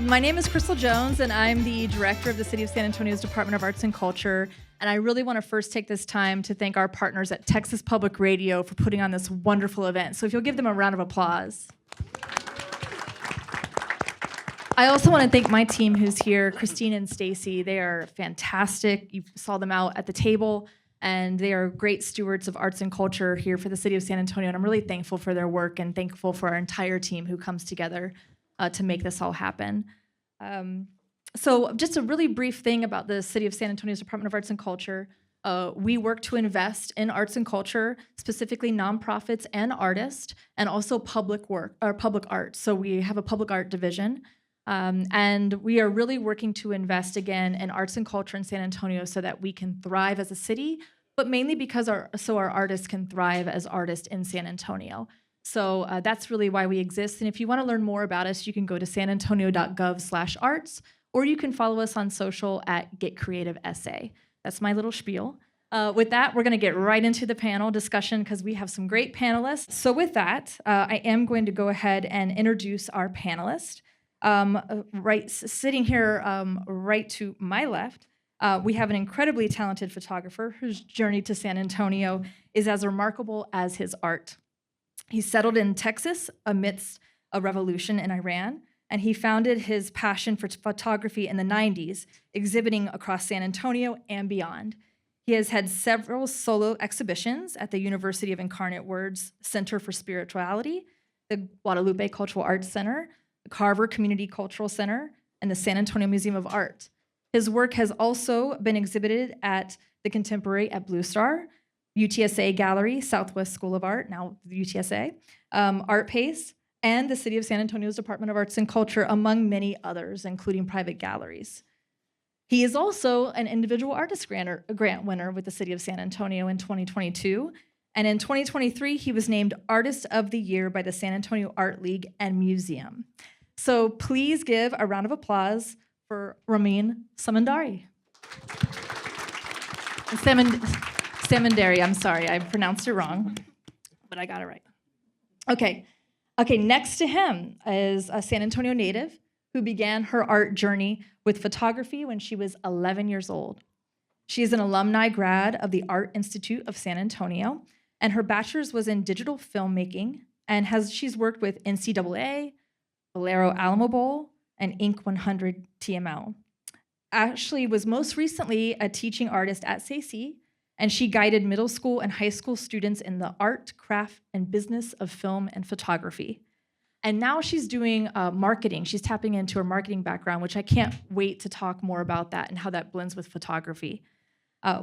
My name is Krystal Jones, and I'm the director of the City of San Antonio's Department of Arts and Culture. And I really want to first take this time to thank our partners at Texas Public Radio for putting on this wonderful event. So if you'll give them a round of applause. I also want to thank my team who's here, Christine and Stacy. They are fantastic. You saw them out at the table, and they are great stewards of arts and culture here for the City of San Antonio. And I'm really thankful for their work and thankful for our entire team who comes together to make this all happen. So just a really brief thing about the City of San Antonio's Department of Arts and Culture. We work to invest in arts and culture, specifically nonprofits and artists, and also public art. So we have a public art division. And we are really working to invest again in arts and culture in San Antonio so that we can thrive as a city, but mainly because our artists can thrive as artists in San Antonio. So that's really why we exist. And if you want to learn more about us, you can go to sanantonio.gov/arts, or you can follow us on social at Get Creative SA. That's my little spiel. With that, we're going to get right into the panel discussion because we have some great panelists. So with that, I am going to go ahead and introduce our panelist. Sitting here right to my left, we have an incredibly talented photographer whose journey to San Antonio is as remarkable as his art. He settled in Texas amidst a revolution in Iran, and he founded his passion for photography in the 90s, exhibiting across San Antonio and beyond. He has had several solo exhibitions at the University of Incarnate Word's Center for Spirituality, the Guadalupe Cultural Arts Center, the Carver Community Cultural Center, and the San Antonio Museum of Art. His work has also been exhibited at the Contemporary at Blue Star, UTSA Gallery, Southwest School of Art, now UTSA, Art Pace, and the City of San Antonio's Department of Arts and Culture, among many others, including private galleries. He is also an individual artist grant winner with the City of San Antonio in 2022, and in 2023, he was named Artist of the Year by the San Antonio Art League and Museum. So please give a round of applause for Ramin Samandari. Samandari, I'm sorry, I pronounced it wrong, but I got it right. Okay, next to him is a San Antonio native who began her art journey with photography when she was 11 years old. She is an alumni grad of the Art Institute of San Antonio, and her bachelor's was in digital filmmaking, and she's worked with NCAA, Valero Alamo Bowl, and Inc. 100 TML. Ashley was most recently a teaching artist at SAC, and she guided middle school and high school students in the art, craft, and business of film and photography. And now she's doing marketing. She's tapping into her marketing background, which I can't wait to talk more about that and how that blends with photography.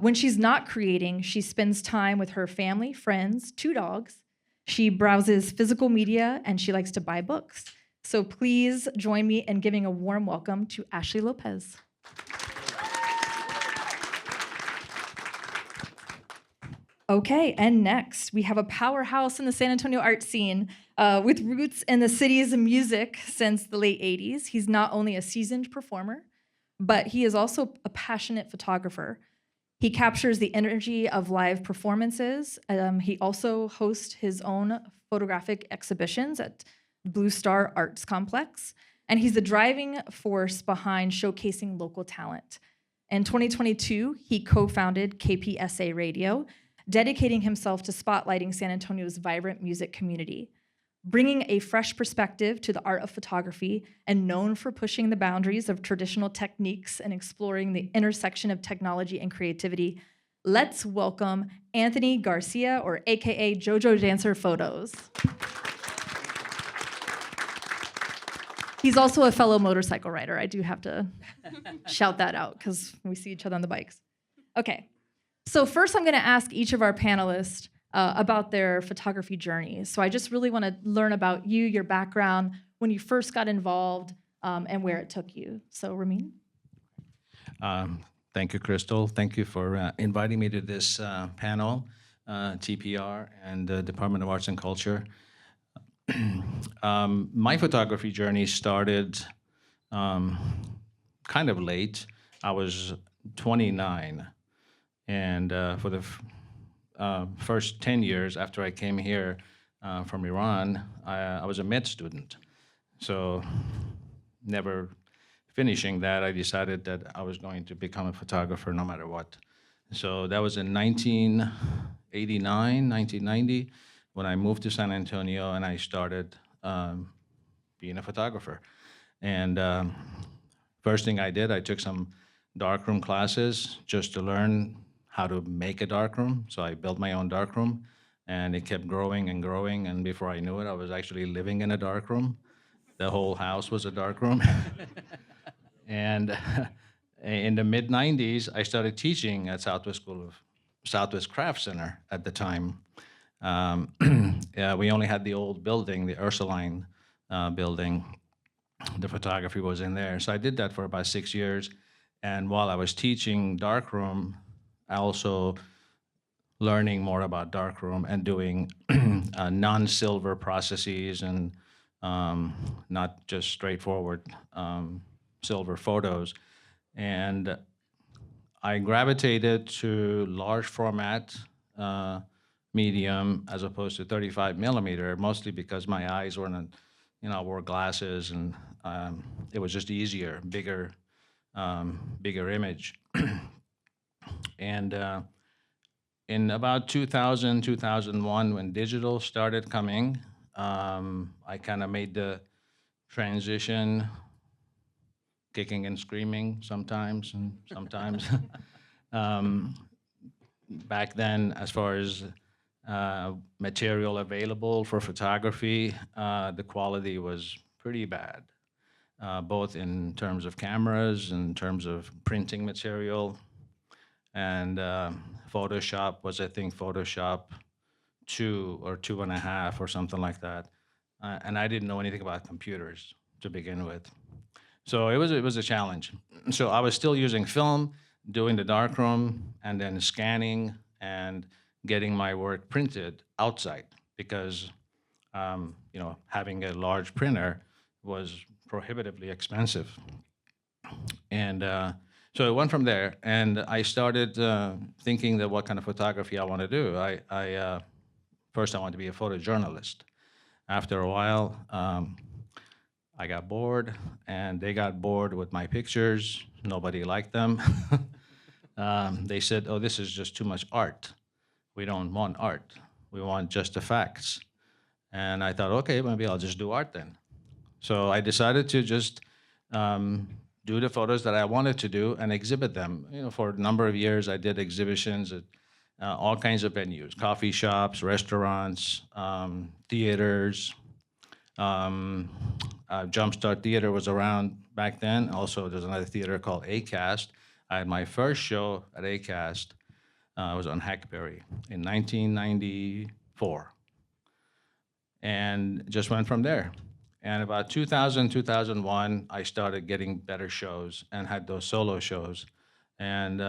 When she's not creating, she spends time with her family, friends, 2 dogs. She browses physical media, and she likes to buy books. So please join me in giving a warm welcome to Ashley Lopez. Okay, and next, we have a powerhouse in the San Antonio art scene with roots in the city's music since the late 80s. He's not only a seasoned performer, but he is also a passionate photographer. He captures the energy of live performances. He also hosts his own photographic exhibitions at Blue Star Arts Complex, and he's the driving force behind showcasing local talent. In 2022, he co-founded KPSA Radio, dedicating himself to spotlighting San Antonio's vibrant music community, bringing a fresh perspective to the art of photography, and known for pushing the boundaries of traditional techniques and exploring the intersection of technology and creativity. Let's welcome Anthony Garcia, or AKA Jojo Dancer Photos. He's also a fellow motorcycle rider. I do have to shout that out because we see each other on the bikes. Okay. So first, I'm going to ask each of our panelists about their photography journey. So I just really want to learn about you, your background, when you first got involved, and where it took you. So Ramin? Thank you, Krystal. Thank you for inviting me to this panel, TPR and the Department of Arts and Culture. My photography journey started kind of late. I was 29. And for the first 10 years after I came here from Iran, I was a med student. So never finishing that, I decided that I was going to become a photographer no matter what. So that was in 1989, 1990, when I moved to San Antonio and I started being a photographer. And first thing I did, I took some darkroom classes just to learn how to make a darkroom. So I built my own darkroom, and it kept growing and growing. And before I knew it, I was actually living in a darkroom. The whole house was a darkroom. And in the mid 90s, I started teaching at Southwest Craft Center at the time. Yeah, we only had the old building, the Ursuline building. The photography was in there. So I did that for about 6 years. And while I was teaching darkroom, I also learning more about darkroom and doing non-silver processes and not just straightforward silver photos. And I gravitated to large format medium as opposed to 35 millimeter, mostly because my eyes weren't, I wore glasses, and it was just easier, bigger image. And in about 2000, 2001, when digital started coming, I kind of made the transition, kicking and screaming sometimes, and sometimes. Back then, as far as material available for photography, the quality was pretty bad, both in terms of cameras, in terms of printing material, and Photoshop was, I think, Photoshop 2 or 2.5 or something like that. And I didn't know anything about computers to begin with. So it was a challenge. So I was still using film, doing the darkroom, and then scanning and getting my work printed outside, because having a large printer was prohibitively expensive. And so it went from there, and I started thinking that what kind of photography I want to do. First I wanted to be a photojournalist. After a while, I got bored, and they got bored with my pictures. Nobody liked them. They said, "Oh, this is just too much art. We don't want art. We want just the facts." And I thought, okay, maybe I'll just do art then. So I decided to just do the photos that I wanted to do and exhibit them. For a number of years, I did exhibitions at all kinds of venues: coffee shops, restaurants, theaters. Jumpstart Theater was around back then. Also, there's another theater called ACAST. I had my first show at ACAST. I was on Hackberry in 1994, and just went from there. And about 2000, 2001, I started getting better shows and had those solo shows. And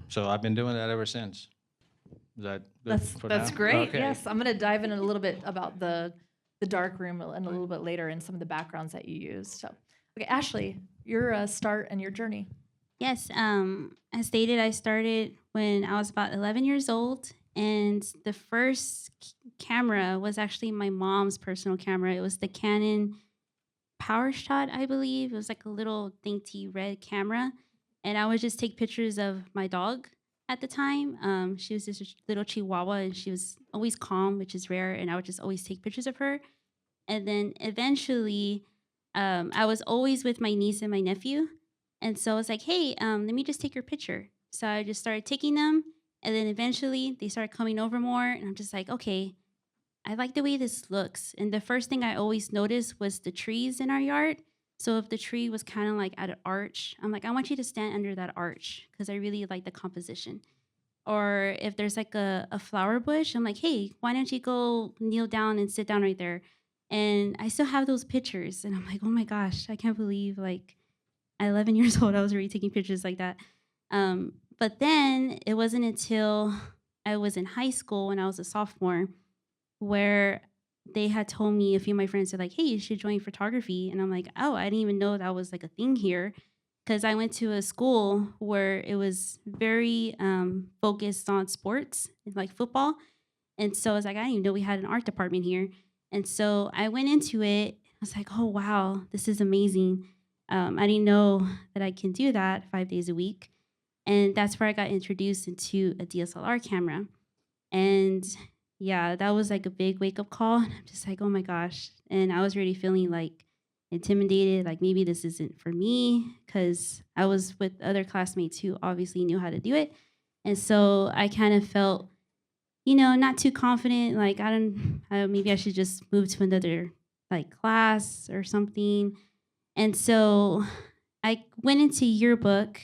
so I've been doing that ever since. Is that good for That's now? great. Okay. Yes, I'm going to dive in a little bit about the dark room and a little bit later in some of the backgrounds that you used. So, okay, Ashley, your start and your journey. Yes, as stated, I started when I was about 11 years old, and the first camera was actually my mom's personal camera. It was the Canon PowerShot, I believe. It was like a little dainty red camera, and I would just take pictures of my dog at the time. She was just a little Chihuahua, and she was always calm, which is rare, and I would just always take pictures of her. And then eventually, I was always with my niece and my nephew. And so I was like, hey, let me just take your picture. So I just started taking them. And then eventually they started coming over more. And I'm just like, okay, I like the way this looks. And the first thing I always noticed was the trees in our yard. So if the tree was kind of like at an arch, I'm like, I want you to stand under that arch because I really like the composition. Or if there's like a flower bush, I'm like, hey, why don't you go kneel down and sit down right there? And I still have those pictures. And I'm like, oh my gosh, I can't believe like at 11 years old, I was already taking pictures like that. But then it wasn't until I was in high school when I was a sophomore where they had told me, a few of my friends said like, hey, you should join photography. And I'm like, oh, I didn't even know that was like a thing here. Because I went to a school where it was very focused on sports, like football. And so I was like, I didn't even know we had an art department here. And so I went into it. I was like, oh, wow, this is amazing. I didn't know that I can do that 5 days a week. And that's where I got introduced into a DSLR camera. And yeah, that was like a big wake up call. And I'm just like, oh my gosh. And I was already feeling like intimidated, like maybe this isn't for me, because I was with other classmates who obviously knew how to do it. And so I kind of felt, not too confident. Like, maybe I should just move to another like class or something. And so I went into yearbook.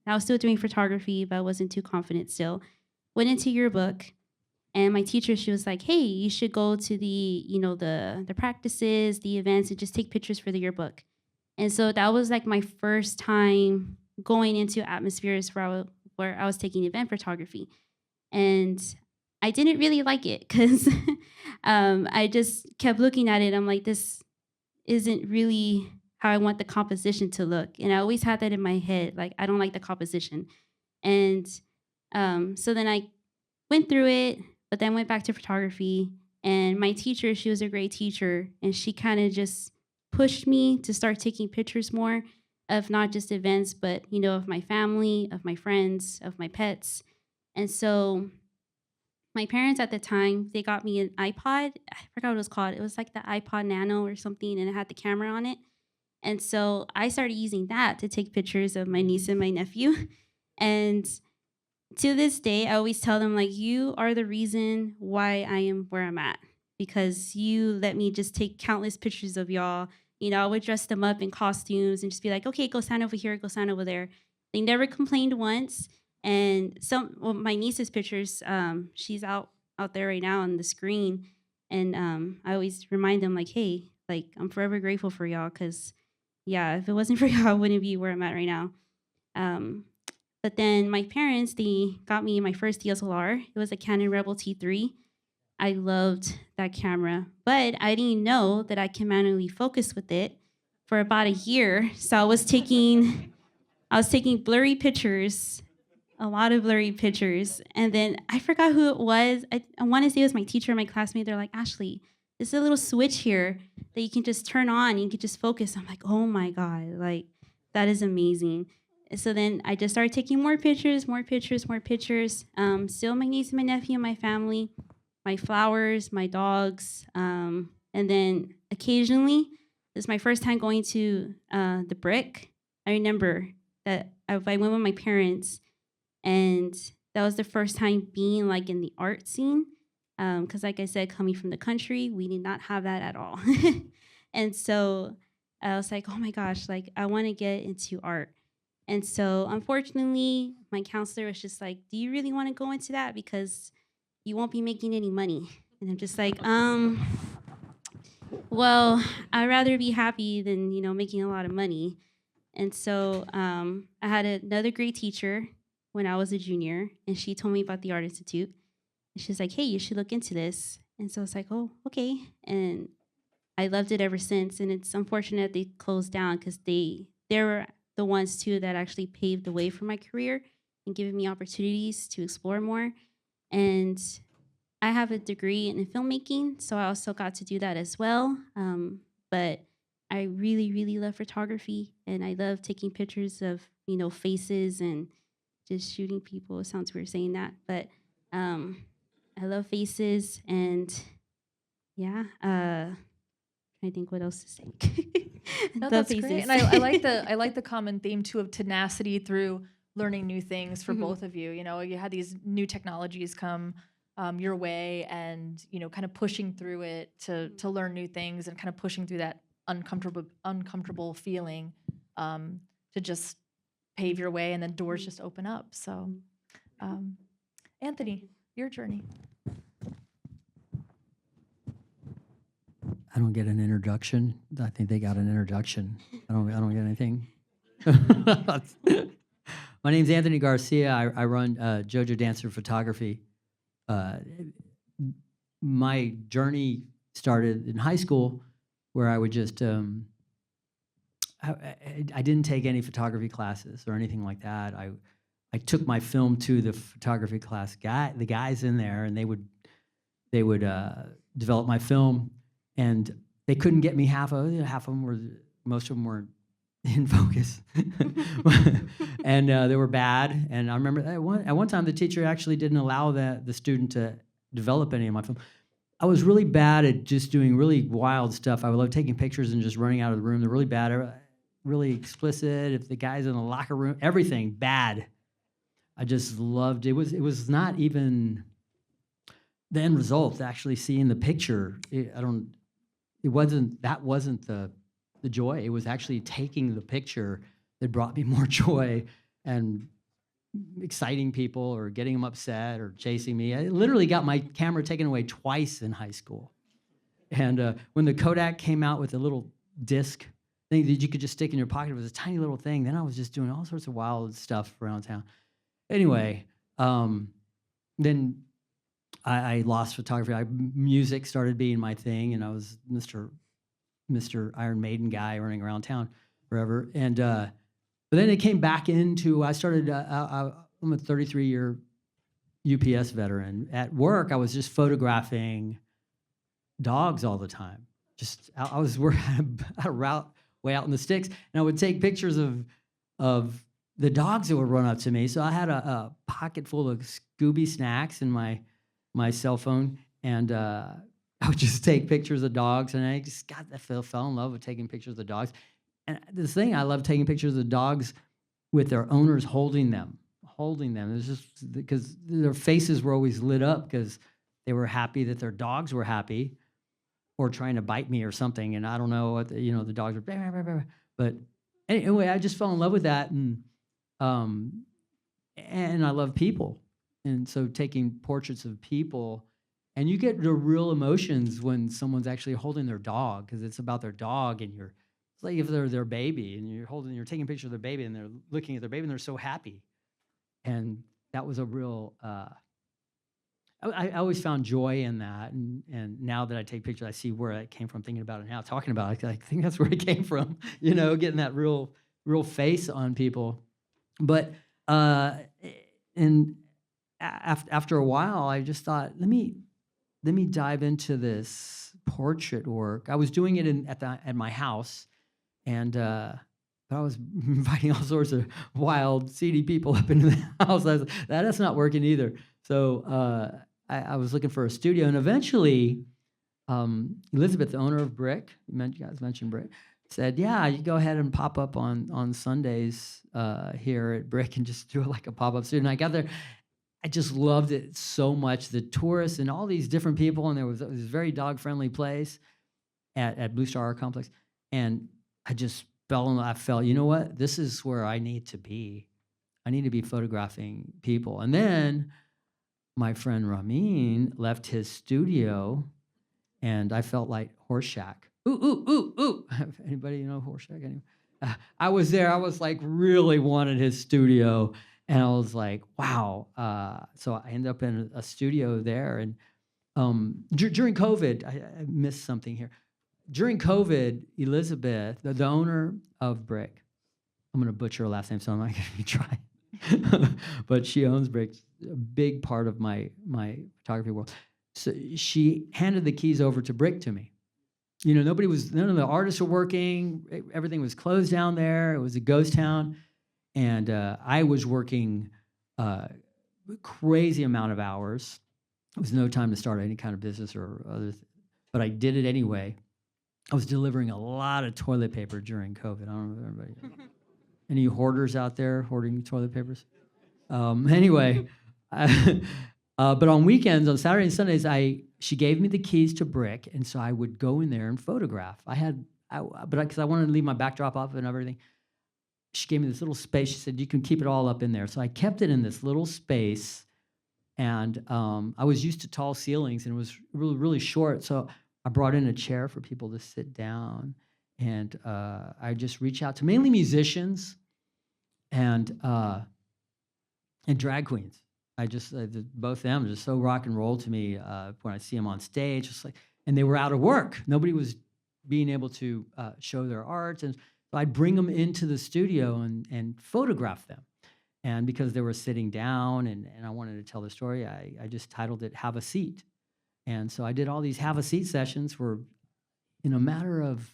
I was still doing photography, but I wasn't too confident still. Went into yearbook, and my teacher, she was like, hey, you should go to the practices, the events, and just take pictures for the yearbook. And so that was like my first time going into atmospheres where I was taking event photography. And I didn't really like it because I just kept looking at it. I'm like, this isn't really how I want the composition to look. And I always had that in my head, like, I don't like the composition. And so then I went through it, but then went back to photography. And my teacher, she was a great teacher, and she kind of just pushed me to start taking pictures more of not just events, but, of my family, of my friends, of my pets. And so my parents at the time, they got me an iPod. I forgot what it was called. It was like the iPod Nano or something, and it had the camera on it. And so I started using that to take pictures of my niece and my nephew. And to this day, I always tell them, like, you are the reason why I am where I'm at, because you let me just take countless pictures of y'all. I would dress them up in costumes and just be like, okay, go stand over here, go stand over there. They never complained once. And my niece's pictures, she's out there right now on the screen. And I always remind them, like, hey, like, I'm forever grateful for y'all, because, yeah, if it wasn't for y'all, I wouldn't be where I'm at right now. But then my parents, they got me my first DSLR. It was a Canon Rebel T3. I loved that camera, but I didn't know that I can manually focus with it for about a year. So I was taking blurry pictures, a lot of blurry pictures. And then I forgot who it was. I want to say it was my teacher or my classmate. They're like, Ashley, there's a little switch here that you can just turn on. You can just focus. I'm like, oh my God, like, that is amazing. So then I just started taking more pictures. Still my niece and my nephew and my family, my flowers, my dogs. And then occasionally, this is my first time going to the Brick. I remember that I went with my parents, and that was the first time being like in the art scene. Because like I said, coming from the country, we did not have that at all. And so I was like, oh my gosh, like, I want to get into art. And so unfortunately, my counselor was just like, do you really want to go into that? Because you won't be making any money. And I'm just like, well, I'd rather be happy than, making a lot of money. And so I had another great teacher when I was a junior, and she told me about the Art Institute. And she's like, hey, you should look into this. And so I was like, oh, okay. And I loved it ever since. And it's unfortunate they closed down, because they were the ones too that actually paved the way for my career and giving me opportunities to explore more. And I have a degree in filmmaking, so I also got to do that as well. But I really, really love photography, and I love taking pictures of, faces and just shooting people. It sounds weird saying that, but I love faces, and yeah, I think what else to say. No, that's great. And I like the common theme too of tenacity through learning new things for both of you. You had these new technologies come your way, and kind of pushing through it to learn new things, and kind of pushing through that uncomfortable feeling to just pave your way, and then doors just open up. So, Anthony, your journey. I don't get an introduction. I think they got an introduction. I don't get anything. My name's Anthony Garcia. I run Jojo Dancer Photography. My journey started in high school, where I would just I didn't take any photography classes or anything like that. I took my film to the photography class the guys in there, and they would develop my film. And they couldn't get me half of them most of them were in focus, and they were bad. And I remember at one time the teacher actually didn't allow the student to develop any of my film. I was really bad at just doing really wild stuff. I would love taking pictures and just running out of the room. They're really bad, really explicit. If the guy's in the locker room, everything bad. I just loved it. It was not even the end result. Actually, seeing the picture, that wasn't the joy. It was actually taking the picture that brought me more joy and exciting people or getting them upset or chasing me. I literally got my camera taken away twice in high school. And when the Kodak came out with a little disc thing that you could just stick in your pocket, it was a tiny little thing. Then I was just doing all sorts of wild stuff around town. Anyway, then I lost photography. Music started being my thing, and I was Mr. Iron Maiden guy running around town forever. And but then it came back into, I'm a 33-year UPS veteran. At work, I was just photographing dogs all the time. I was working at a route way out in the sticks, and I would take pictures of the dogs that would run up to me. So I had a pocket full of Scooby snacks in my cell phone, and I would just take pictures of dogs, and I just fell in love with taking pictures of dogs. And the thing, I love taking pictures of dogs with their owners holding them. It's just because their faces were always lit up because they were happy that their dogs were happy, or trying to bite me or something. And I don't know what the dogs were. Blah, blah, blah, blah. But anyway, I just fell in love with that, and I love people, and so taking portraits of people. And you get the real emotions when someone's actually holding their dog, because it's about their dog, and it's like if they're their baby, and you're taking a picture of their baby, and they're looking at their baby, and they're so happy. And that was a real, I always found joy in that. And now that I take pictures, I see where it came from, thinking about it now, talking about it. I think that's where it came from, getting that real face on people. But, and after a while, I just thought, let me dive into this portrait work. I was doing it at my house, and but I was inviting all sorts of wild, seedy people up into the house. That's not working either. So I was looking for a studio, and eventually, Elizabeth, the owner of Brick, you guys mentioned Brick, said, "Yeah, you go ahead and pop up on Sundays here at Brick and just do it like a pop-up studio." And I got there. I just loved it so much. The tourists and all these different people, and there was this very dog-friendly place at Blue Star Art Complex, and I just fell in love. I felt, you know what? This is where I need to be. I need to be photographing people. And then my friend Ramin left his studio, and I felt like Horseshack. Ooh. Anybody know Horseshack? Anyway, I was there. I was like really wanted his studio. And I was like, wow. So I ended up in a studio there. And during COVID, I missed something here. During COVID, Elizabeth, the owner of Brick, I'm going to butcher her last name, so I'm not going to try. But she owns Brick, a big part of my photography world. So she handed the keys over to Brick to me. None of the artists were working. Everything was closed down there. It was a ghost town. And I was working crazy amount of hours. It was no time to start any kind of business or other, but I did it anyway. I was delivering a lot of toilet paper during COVID. I don't know if everybody, any hoarders out there hoarding toilet papers? Anyway, but on weekends, on Saturday and Sundays, she gave me the keys to Brick, and so I would go in there and photograph. Because I wanted to leave my backdrop up and everything. She gave me this little space. She said, you can keep it all up in there. So I kept it in this little space. And I was used to tall ceilings, and it was really, really short. So I brought in a chair for people to sit down. And I just reach out to mainly musicians and drag queens. Both of them just so rock and roll to me when I see them on stage. And they were out of work. Nobody was being able to show their art. And I'd bring them into the studio and photograph them. And because they were sitting down and I wanted to tell the story, I just titled it Have a Seat. And so I did all these Have a Seat sessions where in a matter of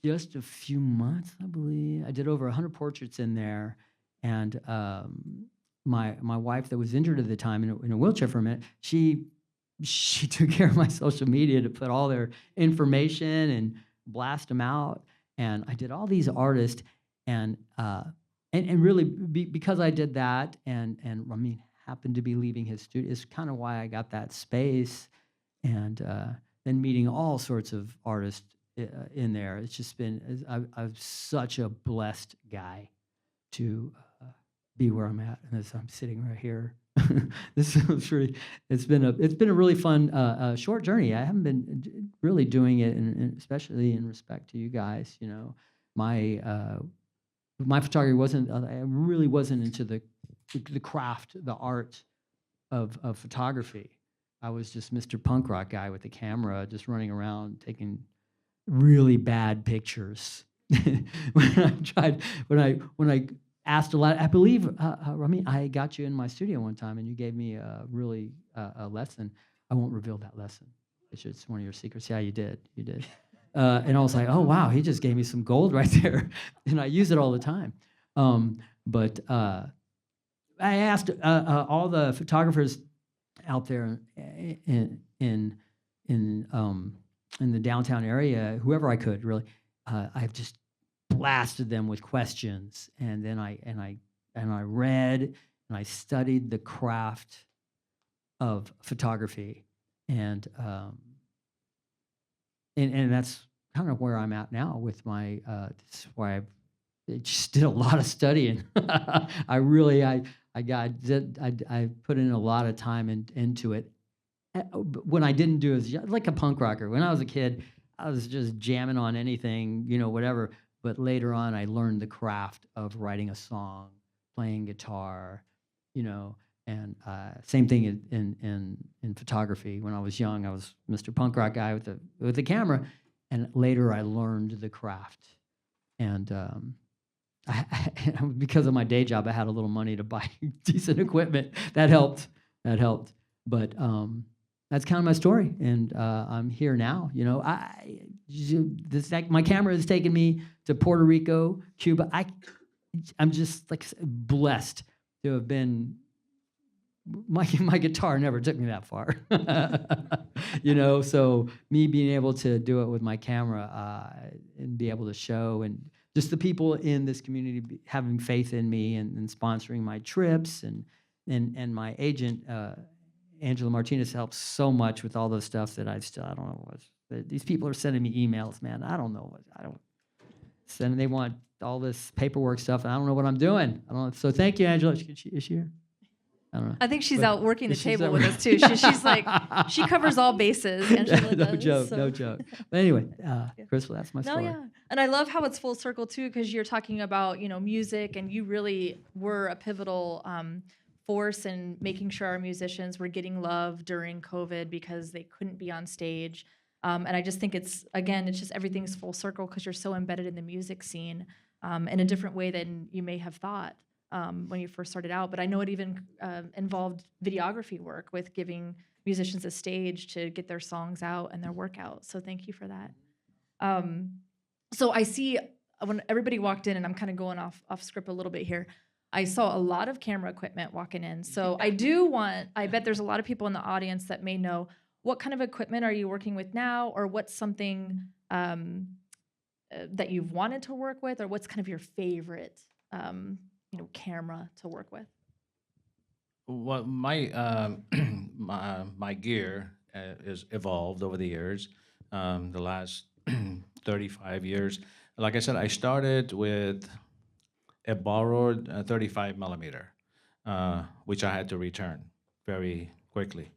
just a few months, I believe. I did over 100 portraits in there, and my wife that was injured at the time in a wheelchair for a minute, she took care of my social media to put all their information and blast them out. And I did all these artists, and really because I did that, and Ramin happened to be leaving his studio, is kind of why I got that space, and then meeting all sorts of artists in there. It's just been, I'm such a blessed guy to be where I'm at, and as I'm sitting right here. This is really, it's been a really fun short journey. I haven't been really doing it, and especially in respect to you guys. You know, my photography wasn't. I really wasn't into the craft, the art of photography. I was just Mr. Punk Rock guy with the camera, just running around taking really bad pictures. when I asked a lot, I believe, Ramin, I got you in my studio one time, and you gave me a lesson. I won't reveal that lesson. It's one of your secrets. Yeah, you did. And I was like, oh, wow, he just gave me some gold right there. And I use it all the time. But I asked all the photographers out there in the downtown area, whoever I could, really, I've just blasted them with questions, and then I read and I studied the craft of photography, and that's kind of where I'm at now with my. This is why I just did a lot of studying. I put in a lot of time into it. When I didn't do it, like a punk rocker. When I was a kid, I was just jamming on anything, whatever. But later on, I learned the craft of writing a song, playing guitar, and same thing in photography. When I was young, I was Mr. Punk Rock guy with the camera, and later I learned the craft. And because of my day job, I had a little money to buy decent equipment. That helped. But that's kind of my story, and I'm here now. My camera has taken me to Puerto Rico, Cuba. I'm just like blessed to have been. My guitar never took me that far, So me being able to do it with my camera and be able to show, and just the people in this community having faith in me and sponsoring my trips, and my agent. Angela Martinez helps so mull with all the stuff that I don't know what. These people are sending me emails, man. I don't know what. They want all this paperwork stuff, and I don't know what I'm doing. I don't know. So thank you, Angela. Is she here? I don't know. I think she's out working the table with us too. She's like, she covers all bases. Angela No does, joke. But anyway, Krystal, that's my No, story. yeah. And I love how it's full circle too, because you're talking about, music, and you really were a pivotal force in making sure our musicians were getting love during COVID because they couldn't be on stage. And I just think it's just everything's full circle because you're so embedded in the music scene in a different way than you may have thought when you first started out. But I know it even involved videography work with giving musicians a stage to get their songs out and their work out. So thank you for that. So I see when everybody walked in, and I'm kind of going off script a little bit here, I saw a lot of camera equipment walking in. So I bet there's a lot of people in the audience that may know, what kind of equipment are you working with now, or what's something that you've wanted to work with, or what's kind of your favorite, camera to work with? Well, my my gear is evolved over the years, the last 35 years. Like I said, I started with a borrowed 35 millimeter, which I had to return very quickly.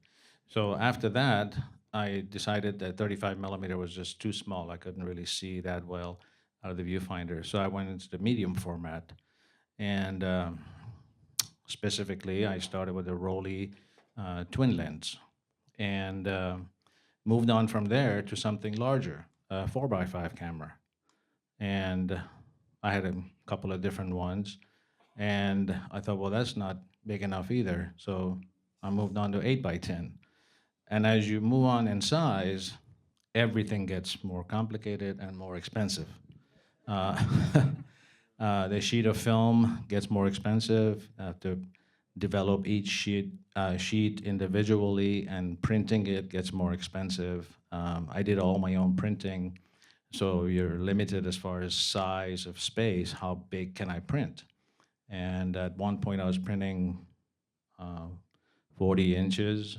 So after that, I decided that 35 millimeter was just too small. I couldn't really see that well out of the viewfinder. So I went into the medium format. And specifically, I started with a Rolly twin lens, and moved on from there to something larger, a 4x5 camera. And I had a couple of different ones, and I thought, well, that's not big enough either. So I moved on to 8x10. And as you move on in size, everything gets more complicated and more expensive. Uh, the sheet of film gets more expensive. To develop each sheet individually, and printing it gets more expensive. I did all my own printing, so you're limited as far as size of space. How big can I print? And at one point, I was printing 40 inches.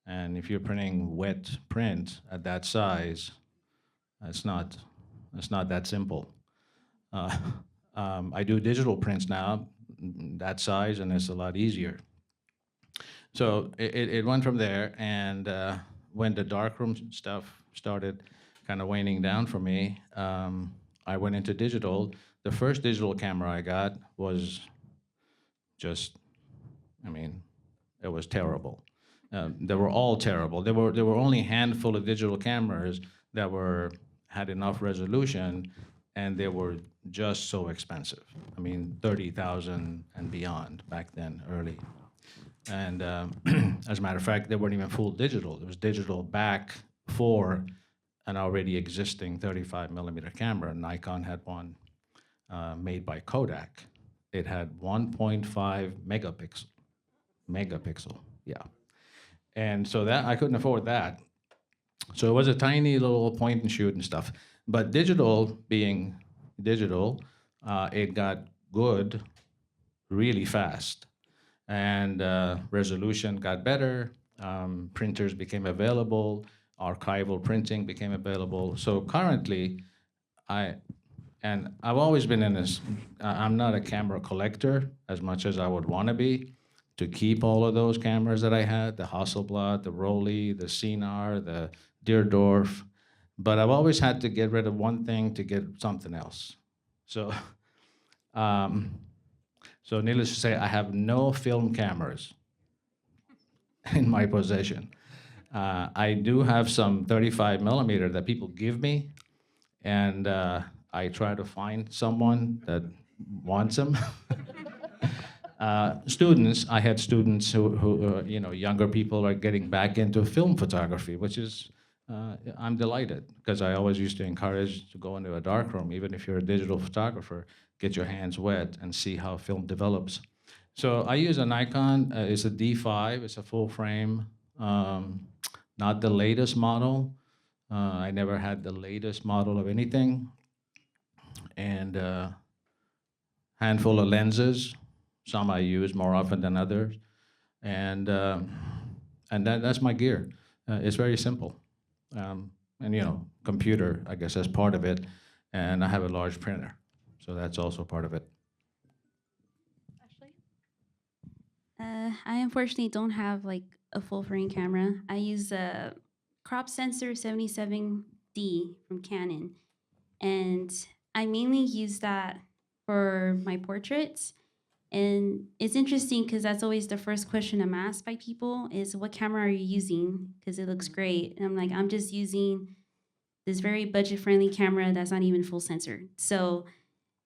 And if you're printing wet print at that size, it's not that simple. I do digital prints now, that size, and it's a lot easier. So it went from there, and when the darkroom stuff started kind of waning down for me, I went into digital. The first digital camera I got was just, I mean, it was terrible. They were all terrible. There were only a handful of digital cameras that had enough resolution, and they were just so expensive. I mean, 30,000 and beyond back then, early. And as a matter of fact, they weren't even full digital. It was digital back for an already existing 35 millimeter camera. Nikon had one made by Kodak. It had 1.5 megapixel, yeah. And so that, I couldn't afford that. So it was a tiny little point and shoot and stuff. But digital being digital, it got good really fast. And resolution got better, printers became available, archival printing became available. So currently, I've always been in this, I'm not a camera collector as much as I would want to be, to keep all of those cameras that I had, the Hasselblad, the Rollei, the Sinar, the Deerdorf, but I've always had to get rid of one thing to get something else. So, so needless to say, I have no film cameras in my possession. I do have some 35 millimeter that people give me, and I try to find someone that wants them. Students, I had students who younger people are getting back into film photography, which is, I'm delighted, because I always used to encourage to go into a darkroom, even if you're a digital photographer, get your hands wet and see how film develops. So I use a Nikon, it's a D5, it's a full frame, not the latest model. I never had the latest model of anything. And handful of lenses. Some I use more often than others, and that's my gear. It's very simple, and computer, I guess, as part of it, and I have a large printer, so that's also part of it. Ashley? I unfortunately don't have like a full frame camera. I use a crop sensor 77D from Canon, and I mainly use that for my portraits. And it's interesting because that's always the first question I'm asked by people is, what camera are you using? Because it looks great. And I'm like, I'm just using this very budget-friendly camera that's not even full sensor. So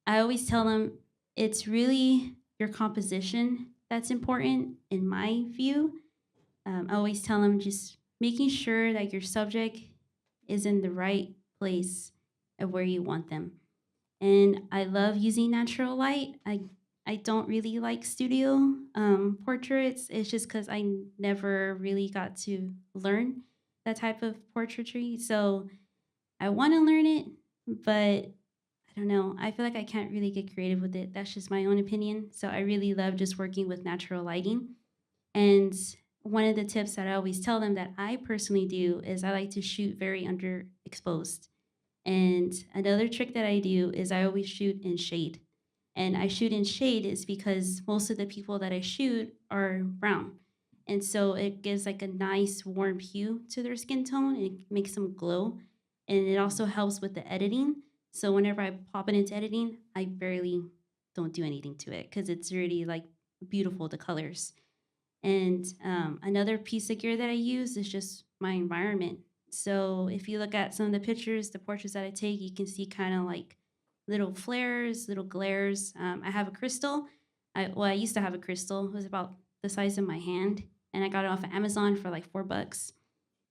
I always tell them it's really your composition that's important in my view. I always tell them just making sure that your subject is in the right place of where you want them. And I love using natural light. I don't really like studio portraits. It's just because I never really got to learn that type of portraitry. So I want to learn it, but I don't know. I feel like I can't really get creative with it. That's just my own opinion. So I really love just working with natural lighting. And one of the tips that I always tell them that I personally do is I like to shoot very underexposed. And another trick that I do is I always shoot in shade. And I shoot in shade is because most of the people that I shoot are brown. And so it gives like a nice warm hue to their skin tone. And it makes them glow. And it also helps with the editing. So whenever I pop it into editing, I barely don't do anything to it because it's really like beautiful, the colors. And another piece of gear that I use is just my environment. So if you look at some of the pictures, the portraits that I take, you can see kind of like little flares, little glares. I have a Krystal. I used to have a Krystal. It was about the size of my hand. And I got it off of Amazon for like $4.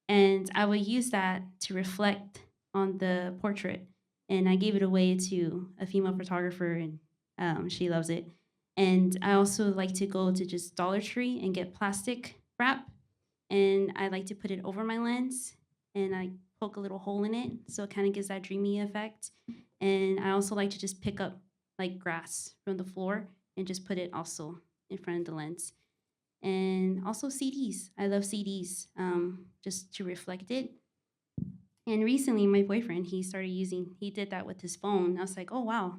And I would use that to reflect on the portrait. and I gave it away to a female photographer, and she loves it. And I also like to go to just Dollar Tree and get plastic wrap, and I like to put it over my lens, and I poke a little hole in it, so it kind of gives that dreamy effect. And I also like to just pick up like grass from the floor and just put it also in front of the lens. And also CDs. I love CDs, just to reflect it. And recently, my boyfriend, he did that with his phone. I was like, oh, wow,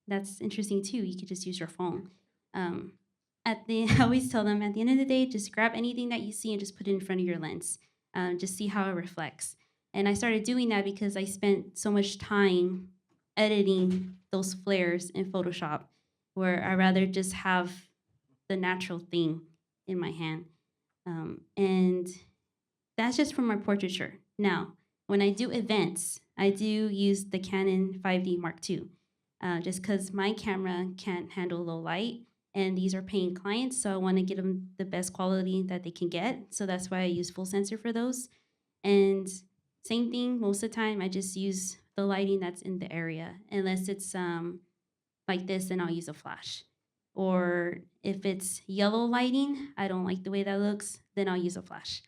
that's interesting too. You could just use your phone. I always tell them at the end of the day, just grab anything that you see and just put it in front of your lens. Just see how it reflects. And I started doing that because I spent so much time editing those flares in Photoshop, where I rather just have the natural thing in my hand. And that's just for my portraiture. Now, when I do events, I do use the Canon 5D Mark II, just because my camera can't handle low light, and these are paying clients, so I want to get them the best quality that they can get. So that's why I use full sensor for those. And same thing, most of the time, I just use the lighting that's in the area. Unless it's like this, then I'll use a flash. Or if it's yellow lighting, I don't like the way that looks, then I'll use a flash.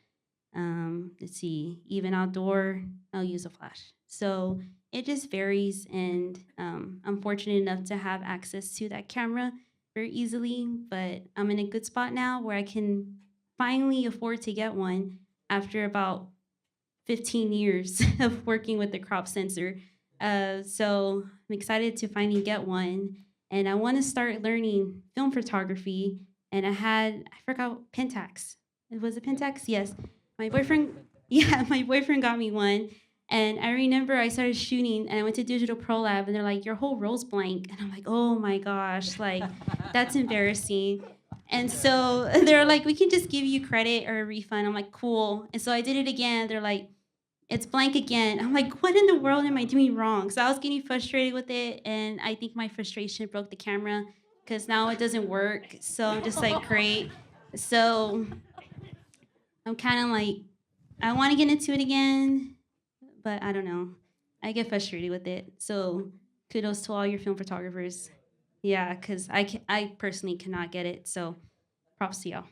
Let's see, even outdoor, I'll use a flash. So it just varies, and I'm fortunate enough to have access to that camera very easily, but I'm in a good spot now where I can finally afford to get one after about 15 years of working with the crop sensor. So I'm excited to finally get one, and I want to start learning film photography. And I forgot Pentax. Was it Pentax? Yes. My boyfriend got me one. And I remember I started shooting, and I went to Digital Pro Lab, and they're like, your whole roll's blank. And I'm like, oh my gosh, like, that's embarrassing. And so they're like, we can just give you credit or a refund. I'm like, cool. And so I did it again. They're like, it's blank again. I'm like, what in the world am I doing wrong? So I was getting frustrated with it, and I think my frustration broke the camera because now it doesn't work. So I'm just like, great. So I'm kind of like, I want to get into it again, but I don't know. I get frustrated with it. So kudos to all your film photographers. Yeah, because I personally cannot get it. So props to y'all.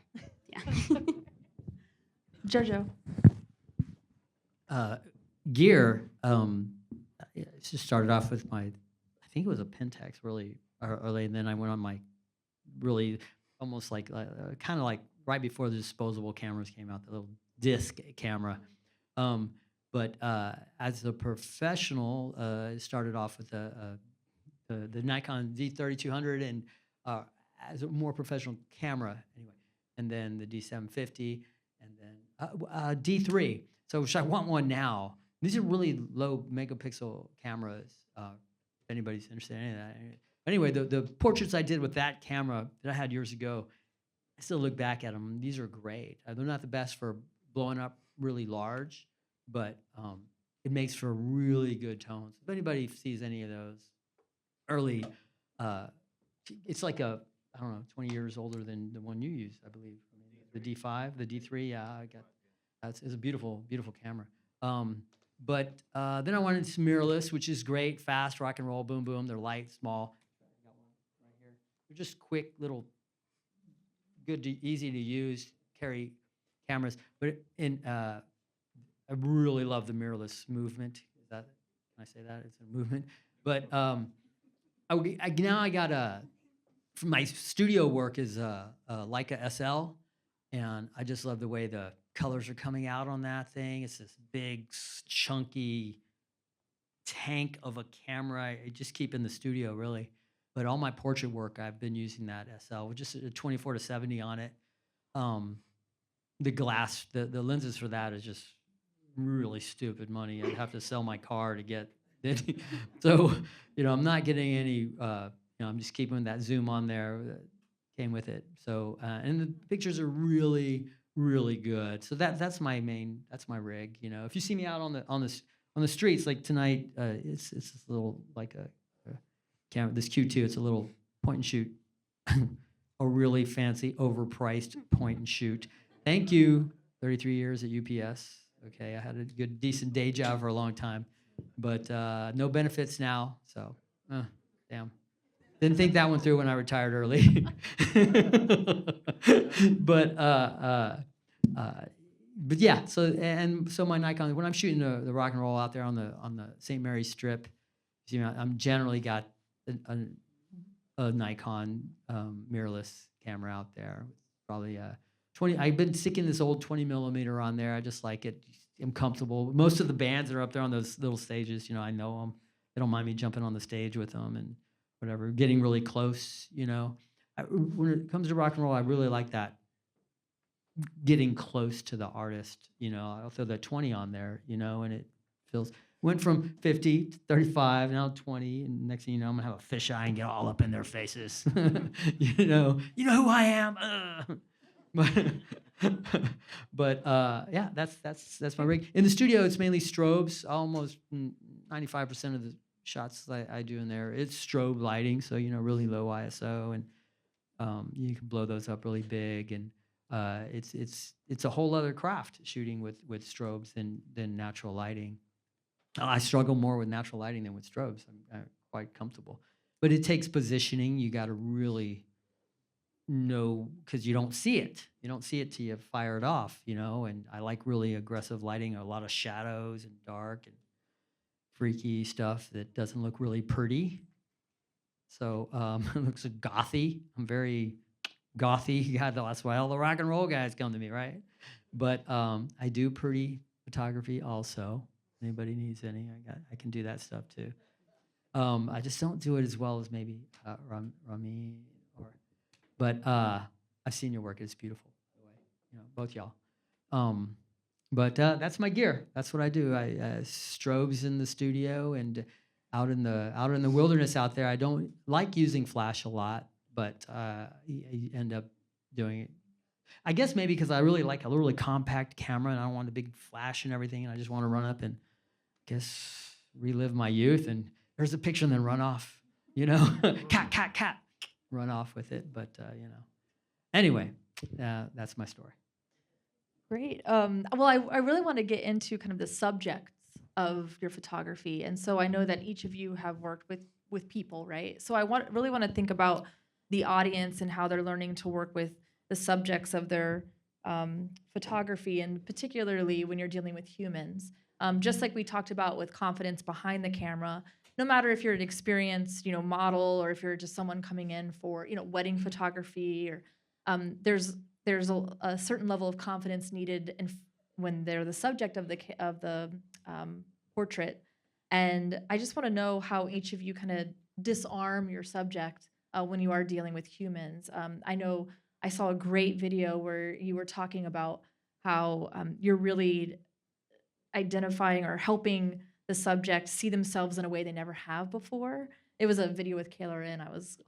Yeah. Jojo. Gear. It just started off with I think it was a Pentax really early, and then I went on my really almost like kind of like right before the disposable cameras came out, the little disc camera. But as a professional, it started off with the Nikon D3200, and as a more professional camera anyway, and then the D750, and then D3. So I want one now. These are really low megapixel cameras. If anybody's interested in any of that. Anyway, the portraits I did with that camera that I had years ago, I still look back at them. These are great. They're not the best for blowing up really large, but it makes for really good tones. If anybody sees any of those early, it's like I don't know, 20 years older than the one you used, I believe. The D5, the D3, yeah, I got. It's a beautiful, beautiful camera. But then I wanted some mirrorless, which is great, fast, rock and roll, boom, boom. They're light, small. I got one right here. They're just quick, little, good, easy to use, carry cameras. But I really love the mirrorless movement. Can I say that? It's a movement. But now I got my studio work is a Leica SL, and I just love the way the colors are coming out on that thing. It's this big, chunky tank of a camera. I just keep in the studio, really. But all my portrait work, I've been using that SL with just a 24-70 on it. The glass, the lenses for that is just really stupid money. I'd have to sell my car to get it. So, I'm not getting any, I'm just keeping that zoom on there that came with it. So, and the pictures are really, really good. So that's my rig. If you see me out on the streets like tonight, it's this little like a camera. This Q2, it's a little point and shoot, a really fancy, overpriced point and shoot. Thank you. 33 years at UPS. Okay, I had a good, decent day job for a long time. but no benefits now. So, damn. Didn't think that one through when I retired early. But yeah. So my Nikon, when I'm shooting the rock and roll out there on the St. Mary's Strip, you know, I'm generally got a Nikon mirrorless camera out there. Probably 20. I've been sticking this old 20 millimeter on there. I just like it. I'm comfortable. Most of the bands that are up there on those little stages, you know, I know them. They don't mind me jumping on the stage with them and whatever, getting really close, you know. When it comes to rock and roll, I really like that, getting close to the artist, you know. I'll throw that 20 on there, you know, and it feels, went from 50 to 35, now 20, and next thing you know, I'm gonna have a fisheye and get all up in their faces. You know who I am. But yeah, that's my rig. In the studio, it's mainly strobes. Almost 95% of the shots I do in there, it's strobe lighting, so you know, really low ISO, and you can blow those up really big, and it's a whole other craft shooting with strobes than natural lighting. I struggle more with natural lighting than with strobes. I'm quite comfortable, but it takes positioning. You got to really know, because you don't see it. You don't see it till you fire it off, you know. And I like really aggressive lighting, a lot of shadows and dark and freaky stuff that doesn't look really pretty. So it looks gothy. I'm very gothy. God, that's why all the rock and roll guys come to me, right? But I do pretty photography also. Anybody needs any, I can do that stuff too. I just don't do it as well as maybe Ramin but I've seen your work. It's beautiful, by the way. You know, both y'all. But that's my gear. That's what I do. I strobes in the studio and out in the wilderness out there. I don't like using flash a lot, but you end up doing it. I guess maybe because I really like a really compact camera and I don't want a big flash and everything, and I just want to run up and relive my youth. And there's a picture and then run off. You know, cat. Run off with it, but you know. Anyway, that's my story. Great. Well, I really want to get into kind of the subjects of your photography, and so I know that each of you have worked with people, right? So I really want to think about the audience and how they're learning to work with the subjects of their photography, and particularly when you're dealing with humans. Just like we talked about with confidence behind the camera, no matter if you're an experienced, you know, model, or if you're just someone coming in for, you know, wedding photography, or there's a certain level of confidence needed when they're the subject of the portrait. And I just want to know how each of you kind of disarm your subject when you are dealing with humans. I know I saw a great video where you were talking about how you're really identifying or helping the subject see themselves in a way they never have before. It was a video with Kayla and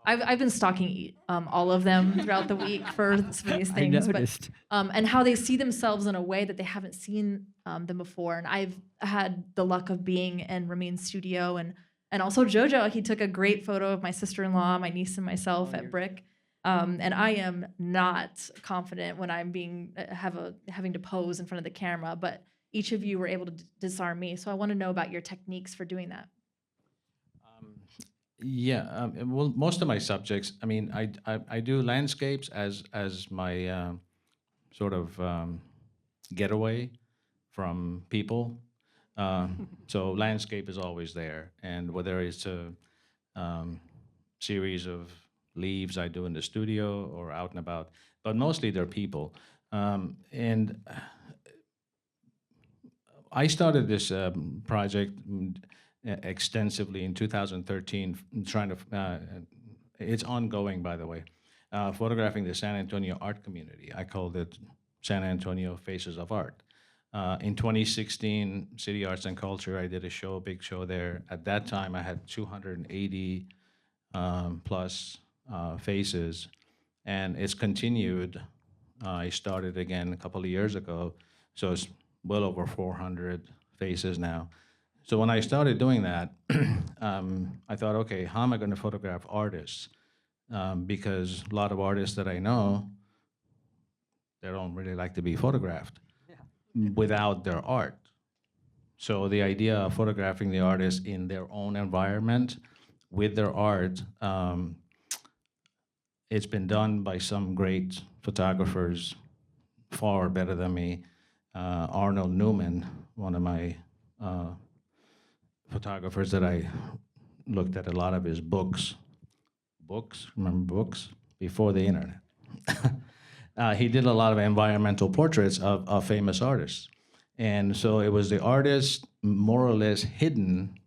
I've been stalking all of them throughout the week for some of these things. I noticed. But, and how they see themselves in a way that they haven't seen them before. And I've had the luck of being in Ramin's studio, and also Jojo. He took a great photo of my sister-in-law, my niece, and myself at Brick. And I am not confident when I'm having to pose in front of the camera, but each of you were able to disarm me. So I want to know about your techniques for doing that. Well, most of my subjects, I mean, I do landscapes as my sort of getaway from people. So landscape is always there, and whether it's a series of leaves I do in the studio or out and about, but mostly they're people. And I started this project extensively in 2013, trying to, it's ongoing, by the way, photographing the San Antonio art community. I called it San Antonio Faces of Art. In 2016, City Arts and Culture, I did a big show there. At that time, I had 280 plus faces, and it's continued. I started again a couple of years ago, so it's well over 400 faces now. So when I started doing that, I thought, okay, how am I going to photograph artists? Because a lot of artists that I know, they don't really like to be photographed without their art. So the idea of photographing the artist in their own environment with their art, it's been done by some great photographers far better than me. Arnold Newman, one of my photographers that I looked at a lot of his books. Books, remember books? Before the internet. He did a lot of environmental portraits of famous artists. And so it was the artist more or less hidden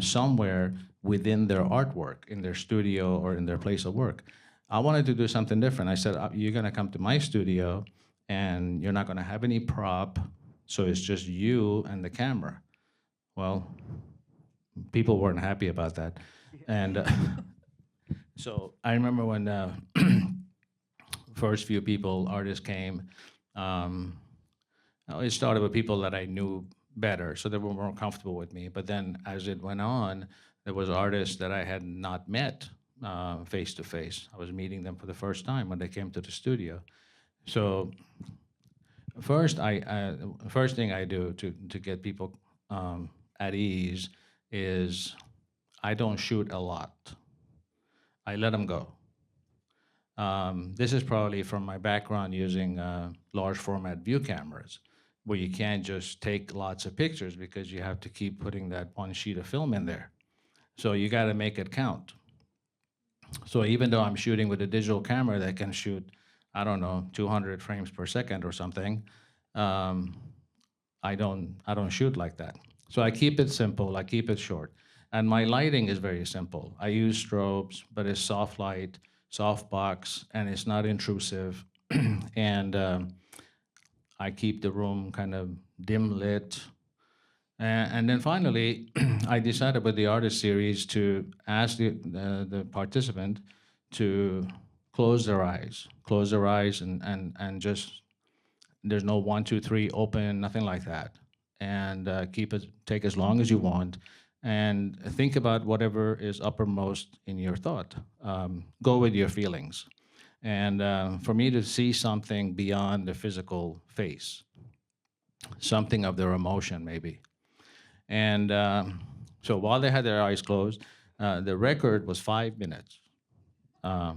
somewhere within their artwork, in their studio or in their place of work. I wanted to do something different. I said, you're gonna come to my studio and you're not gonna have any prop, so it's just you and the camera. Well, people weren't happy about that. And so I remember when first few artists came, it started with people that I knew better, so they were more comfortable with me. But then as it went on, there was artists that I had not met face to face. I was meeting them for the first time when they came to the studio. So first thing I do to get people at ease is I don't shoot a lot. I let them go. This is probably from my background using large format view cameras, where you can't just take lots of pictures because you have to keep putting that one sheet of film in there. So you got to make it count. So even though I'm shooting with a digital camera that can shoot, I don't know, 200 frames per second or something, I don't shoot like that. So I keep it simple, I keep it short. And my lighting is very simple. I use strobes, but it's soft light, soft box, and it's not intrusive. And I keep the room kind of dim lit. And then finally, I decided with the artist series to ask the participant to close their eyes and just, there's no 1, 2, 3, open, nothing like that. And take as long as you want, and think about whatever is uppermost in your thought. Go with your feelings. And for me to see something beyond the physical face, something of their emotion maybe. And so while they had their eyes closed, the record was 5 minutes, for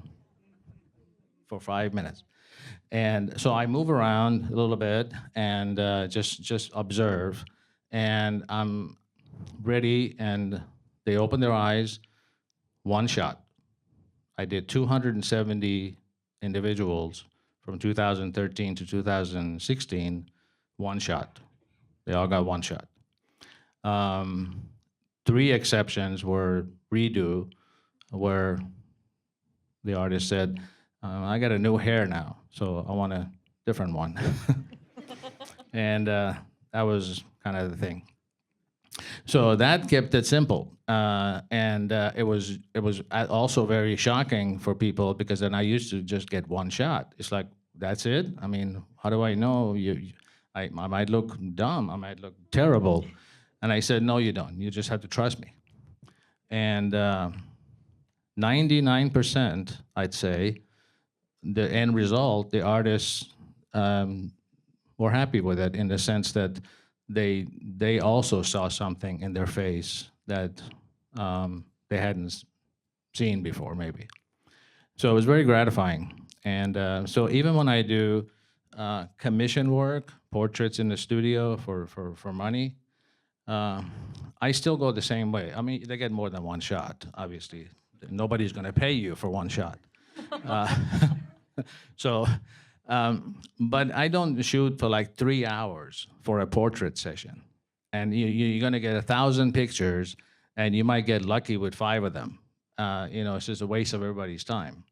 5 minutes. And so I move around a little bit and just observe, and I'm ready, and they open their eyes, one shot. I did 270 individuals from 2013 to 2016, one shot. They all got one shot. 3 exceptions were redo, where the artist said, I got a new hair now, so I want a different one. And that was kind of the thing. So that kept it simple. And it was also very shocking for people, because then I used to just get one shot. It's like, that's it? I mean, how do I know? I might look dumb, I might look terrible. And I said, no, you don't. You just have to trust me. And 99%, I'd say, the end result, the artists were happy with it, in the sense that they also saw something in their face that they hadn't seen before, maybe. So it was very gratifying. And so even when I do commission work, portraits in the studio for money, I still go the same way. I mean, they get more than one shot, obviously. Nobody's going to pay you for one shot. But I don't shoot for like 3 hours for a portrait session. And you're going to get 1,000 pictures, and you might get lucky with 5 of them. It's just a waste of everybody's time.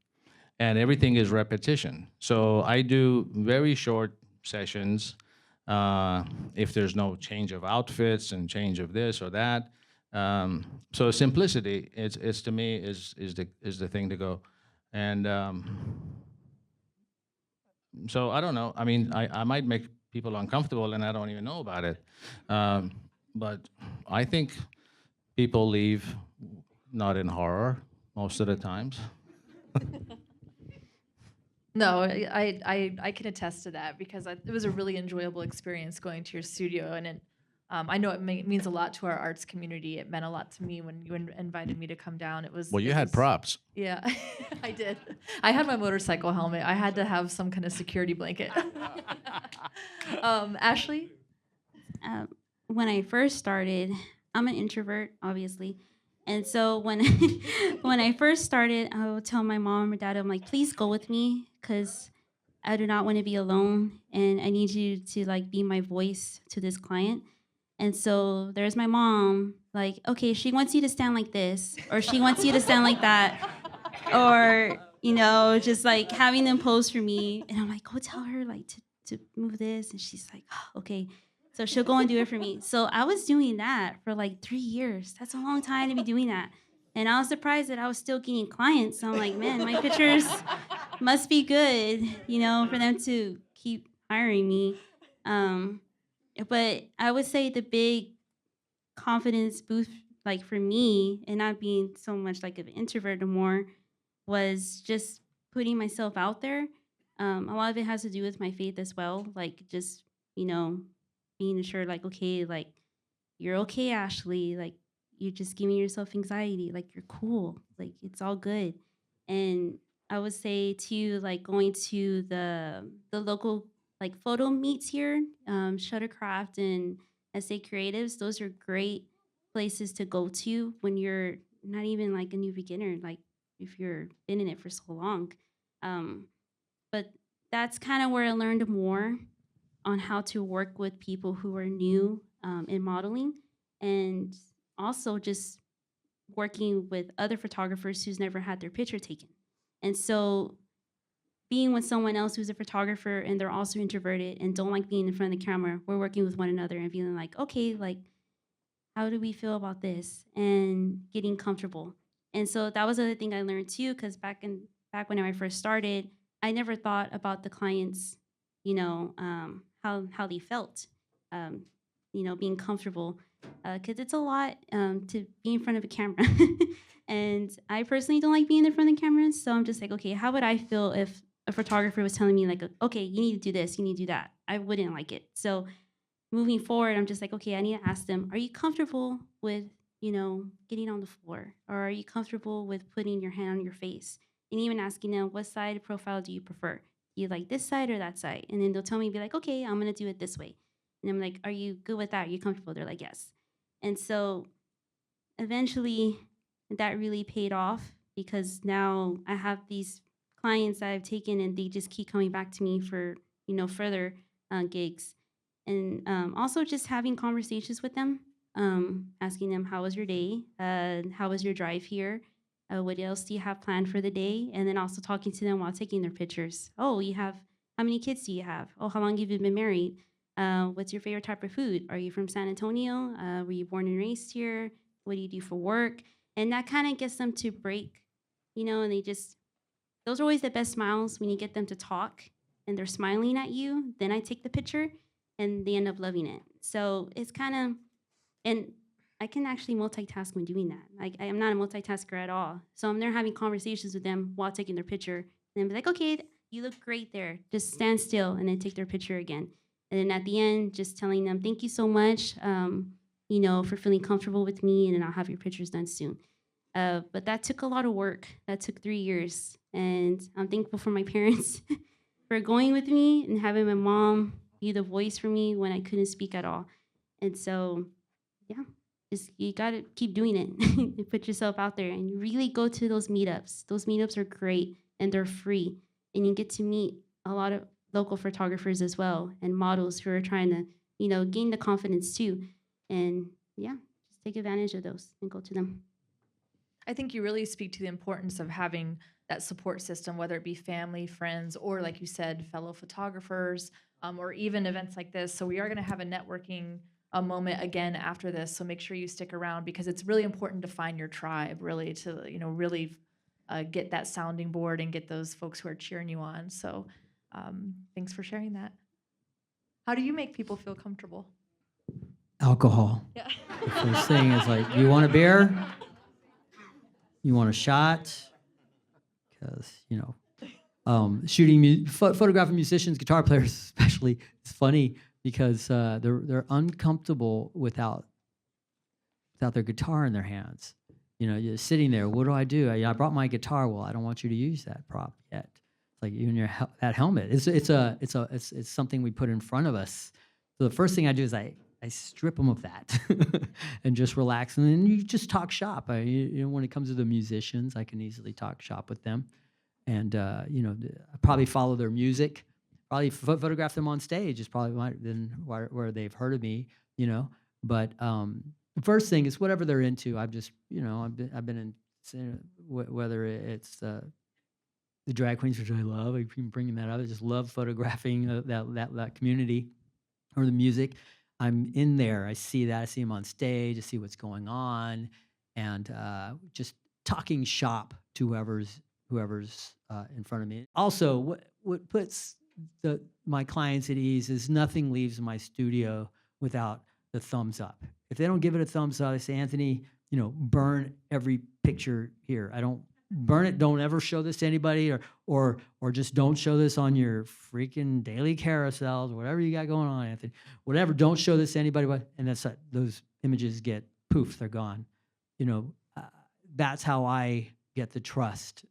And everything is repetition. So I do very short sessions. If there's no change of outfits and change of this or that. So simplicity, it's to me is the thing to go. And so I don't know. I mean, I might make people uncomfortable, and I don't even know about it. But I think people leave not in horror most of the times. No, I can attest to that, because it was a really enjoyable experience going to your studio, and I know it means a lot to our arts community. It meant a lot to me when you invited me to come down. Well, you had props. Yeah, I did. I had my motorcycle helmet. I had to have some kind of security blanket. Ashley? When I first started, I'm an introvert, obviously. And so when when I first started, I would tell my mom or dad, I'm like, please go with me because I do not want to be alone and I need you to like be my voice to this client. And so there's my mom, like, okay, she wants you to stand like this, or she wants you to stand like that, or, you know, just like having them pose for me. And I'm like, go tell her like to move this. And she's like, oh, okay. So she'll go and do it for me. So I was doing that for like 3 years. That's a long time to be doing that. And I was surprised that I was still getting clients. So I'm like, man, my pictures must be good, you know, for them to keep hiring me. But I would say the big confidence boost, like for me, and not being so much like an introvert anymore, was just putting myself out there. A lot of it has to do with my faith as well. Like just, you know, being assured, like, okay, like, you're okay, Ashley. Like, you're just giving yourself anxiety. Like, you're cool. Like, it's all good. And I would say, too, like, going to the local, like, photo meets here, Shuttercraft and SA Creatives, those are great places to go to when you're not even, like, a new beginner, like, if you're been in it for so long. But that's kind of where I learned more on how to work with people who are new in modeling, and also just working with other photographers who's never had their picture taken. And so being with someone else who's a photographer and they're also introverted and don't like being in front of the camera, we're working with one another and feeling like, okay, like, how do we feel about this? And getting comfortable. And so that was the other thing I learned too, because back when I first started, I never thought about the clients, you know, how they felt, you know, being comfortable, because it's a lot to be in front of a camera. And I personally don't like being in front of the camera, so I'm just like, okay, how would I feel if a photographer was telling me like, okay, you need to do this, you need to do that? I wouldn't like it. So moving forward, I'm just like, okay, I need to ask them, are you comfortable with, you know, getting on the floor? Or are you comfortable with putting your hand on your face? And even asking them, what side profile do you prefer? You like this side or that side? And then they'll tell me, be like, okay, I'm gonna do it this way. And I'm like, are you good with that? Are you comfortable? They're like, yes. And so eventually that really paid off, because now I have these clients that I've taken and they just keep coming back to me for, you know, further gigs. And also just having conversations with them, asking them, how was your day? How was your drive here? What else do you have planned for the day? And then also talking to them while taking their pictures. Oh, how many kids do you have? Oh, how long have you been married? What's your favorite type of food? Are you from San Antonio? Were you born and raised here? What do you do for work? And that kind of gets them to break, you know, and those are always the best smiles when you get them to talk and they're smiling at you. Then I take the picture and they end up loving it. So it's kind of, and I can actually multitask when doing that. Like, I am not a multitasker at all. So I'm there having conversations with them while taking their picture. And then be like, okay, you look great there. Just stand still and then take their picture again. And then at the end, just telling them, thank you so much, you know, for feeling comfortable with me, and then I'll have your pictures done soon. But that took a lot of work. That took 3 years. And I'm thankful for my parents for going with me and having my mom be the voice for me when I couldn't speak at all. And so, yeah. You got to keep doing it and put yourself out there and really go to those meetups. Those meetups are great and they're free. And you get to meet a lot of local photographers as well and models who are trying to, you know, gain the confidence too. And yeah, just take advantage of those and go to them. I think you really speak to the importance of having that support system, whether it be family, friends, or like you said, fellow photographers, or even events like this. So we are going to have a networking moment again after this, so make sure you stick around, because it's really important to find your tribe, really, to, you know, really get that sounding board and get those folks who are cheering you on. So thanks for sharing that. How do you make people feel comfortable? Alcohol. Yeah. The first thing is like, you want a beer? You want a shot? Because, you know, photographing musicians, guitar players especially, it's funny. because they're uncomfortable without their guitar in their hands. You know, you're sitting there. What do I do? I brought my guitar. Well, I don't want you to use that prop yet. It's like even your that helmet. It's something we put in front of us. So the first thing I do is I strip them of that and just relax. And then you just talk shop. You know, when it comes to the musicians, I can easily talk shop with them, and you know, I probably follow their music. Probably photograph them on stage is probably then where they've heard of me. You know, but the first thing is whatever they're into. I've just, you know, I've been in, whether it's the drag queens, which I love. I keep bringing that up. I just love photographing that community or the music. I'm in there. I see that. I see them on stage. I see what's going on, and just talking shop to whoever's in front of me. Also, what puts my clients at ease is nothing leaves my studio without the thumbs up. If they don't give it a thumbs up, I say, Anthony, you know, burn every picture here. I don't burn it. Don't ever show this to anybody, or just don't show this on your freaking daily carousels, whatever you got going on, Anthony. Whatever. Don't show this to anybody. And those images get poof, they're gone. You know, that's how I get the trust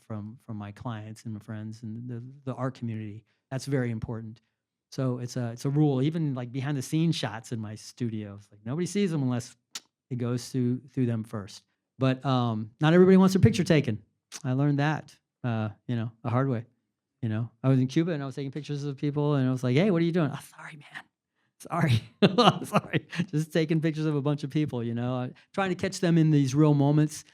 from my clients and my friends and the art community. That's very important. So it's a rule. Even like behind the scenes shots in my studio, it's like nobody sees them unless it goes through them first. But not everybody wants their picture taken. I learned that, you know, the hard way. You know, I was in Cuba and I was taking pictures of people, and I was like, "Hey, what are you doing?" "Oh, sorry, man. Sorry, sorry." Just taking pictures of a bunch of people. You know, trying to catch them in these real moments.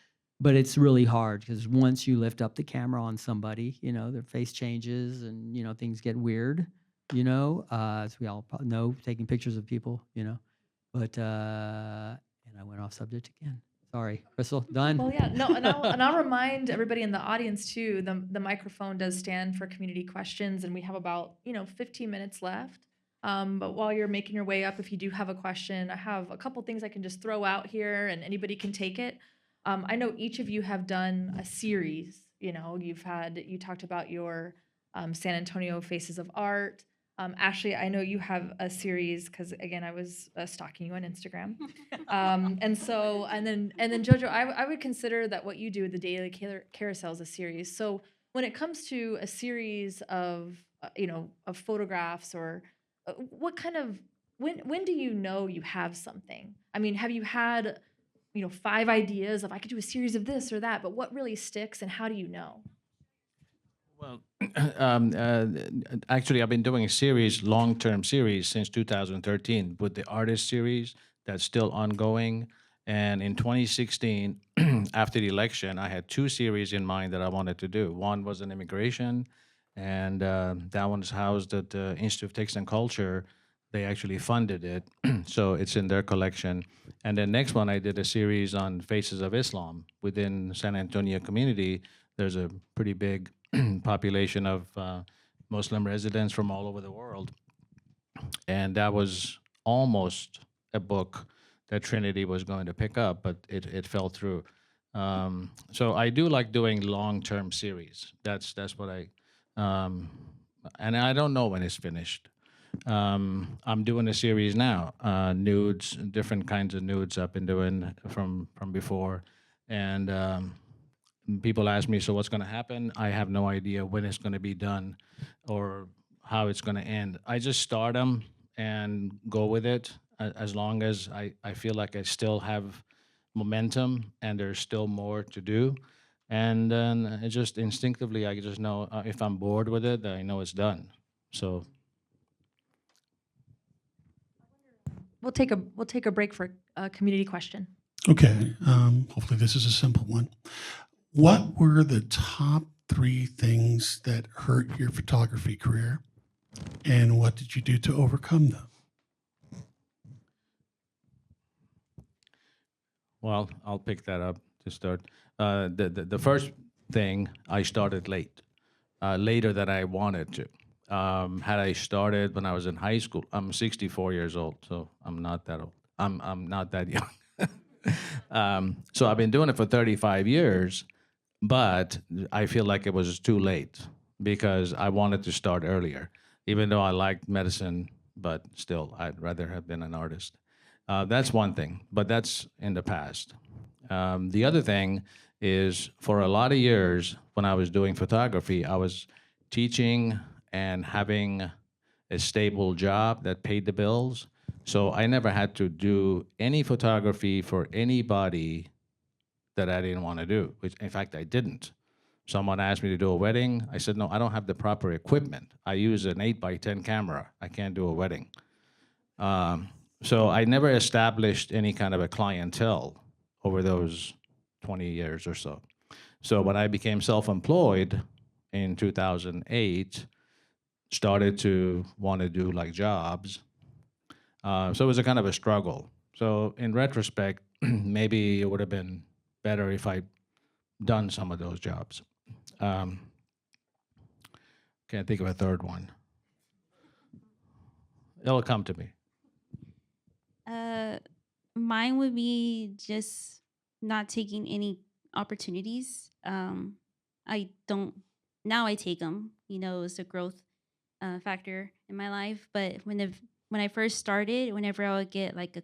But it's really hard because once you lift up the camera on somebody, you know, their face changes and, you know, things get weird, you know, as we all know, taking pictures of people, you know. But, and I went off subject again. Sorry. Krystal, done? Well, yeah, no, and I'll remind everybody in the audience too, the microphone does stand for community questions, and we have about, you know, 15 minutes left. But while you're making your way up, if you do have a question, I have a couple things I can just throw out here and anybody can take it. I know each of you have done a series. You know, you talked about your San Antonio Faces of Art. Ashley, I know you have a series because again, I was stalking you on Instagram. And then Jojo, I would consider that what you do with the Daily Carousel is a series. So when it comes to a series of you know, of photographs or what kind of when do you know you have something? I mean, have you had, you know, 5 ideas of I could do a series of this or that, but what really sticks and how do you know? Well, actually, I've been doing a series, long-term series, since 2013 with the Artist series that's still ongoing. And in 2016, after the election, I had 2 series in mind that I wanted to do. One was on immigration, and that one's housed at the Institute of Text and Culture. They actually funded it, so it's in their collection. And the next one, I did a series on Faces of Islam. Within San Antonio community, there's a pretty big population of Muslim residents from all over the world. And that was almost a book that Trinity was going to pick up, but it fell through. So I do like doing long-term series. That's what and I don't know when it's finished. I'm doing a series now, nudes, different kinds of nudes I've been doing from before. And people ask me, so what's going to happen? I have no idea when it's going to be done or how it's going to end. I just start them and go with it as long as I feel like I still have momentum and there's still more to do. And then it just instinctively, I just know if I'm bored with it, I know it's done. So We'll take a break for a community question. Okay. Hopefully this is a simple one. What were the top 3 things that hurt your photography career, and what did you do to overcome them? Well, I'll pick that up to start. The first thing, I started late, later than I wanted to. Had I started when I was in high school, I'm 64 years old, so I'm not that old. I'm not that young. So I've been doing it for 35 years, but I feel like it was too late because I wanted to start earlier. Even though I liked medicine but still, I'd rather have been an artist. That's one thing, but that's in the past. The other thing is, for a lot of years when I was doing photography, I was teaching and having a stable job that paid the bills. So I never had to do any photography for anybody that I didn't want to do, which in fact I didn't. Someone asked me to do a wedding. I said, no, I don't have the proper equipment. I use an 8x10 camera. I can't do a wedding. So I never established any kind of a clientele over those 20 years or so. So when I became self-employed in 2008, started to want to do like jobs. So it was a kind of a struggle. So in retrospect, maybe it would have been better if I'd done some of those jobs. Can't think of a third one. It'll come to me. Mine would be just not taking any opportunities. I don't, now I take them, you know, it's a growth factor in my life. But when I first started, whenever I would get like a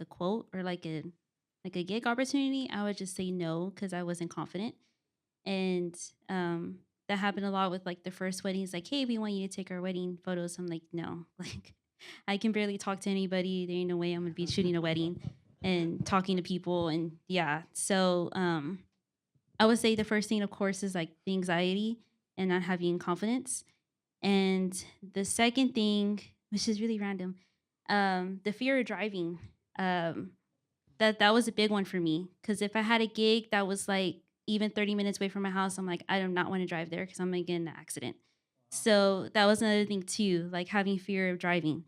quote or like a gig opportunity, I would just say no because I wasn't confident. And that happened a lot with like the first weddings. Like, hey, we want you to take our wedding photos. I'm like, no, like I can barely talk to anybody. There ain't no way I'm gonna be shooting a wedding and talking to people. And yeah, so I would say the first thing, of course, is like the anxiety and not having confidence. And the second thing, which is really random, the fear of driving. That was a big one for me because if I had a gig that was like even 30 minutes away from my house, I'm like, I do not want to drive there because I'm gonna get in an accident. So that was another thing too, like having fear of driving.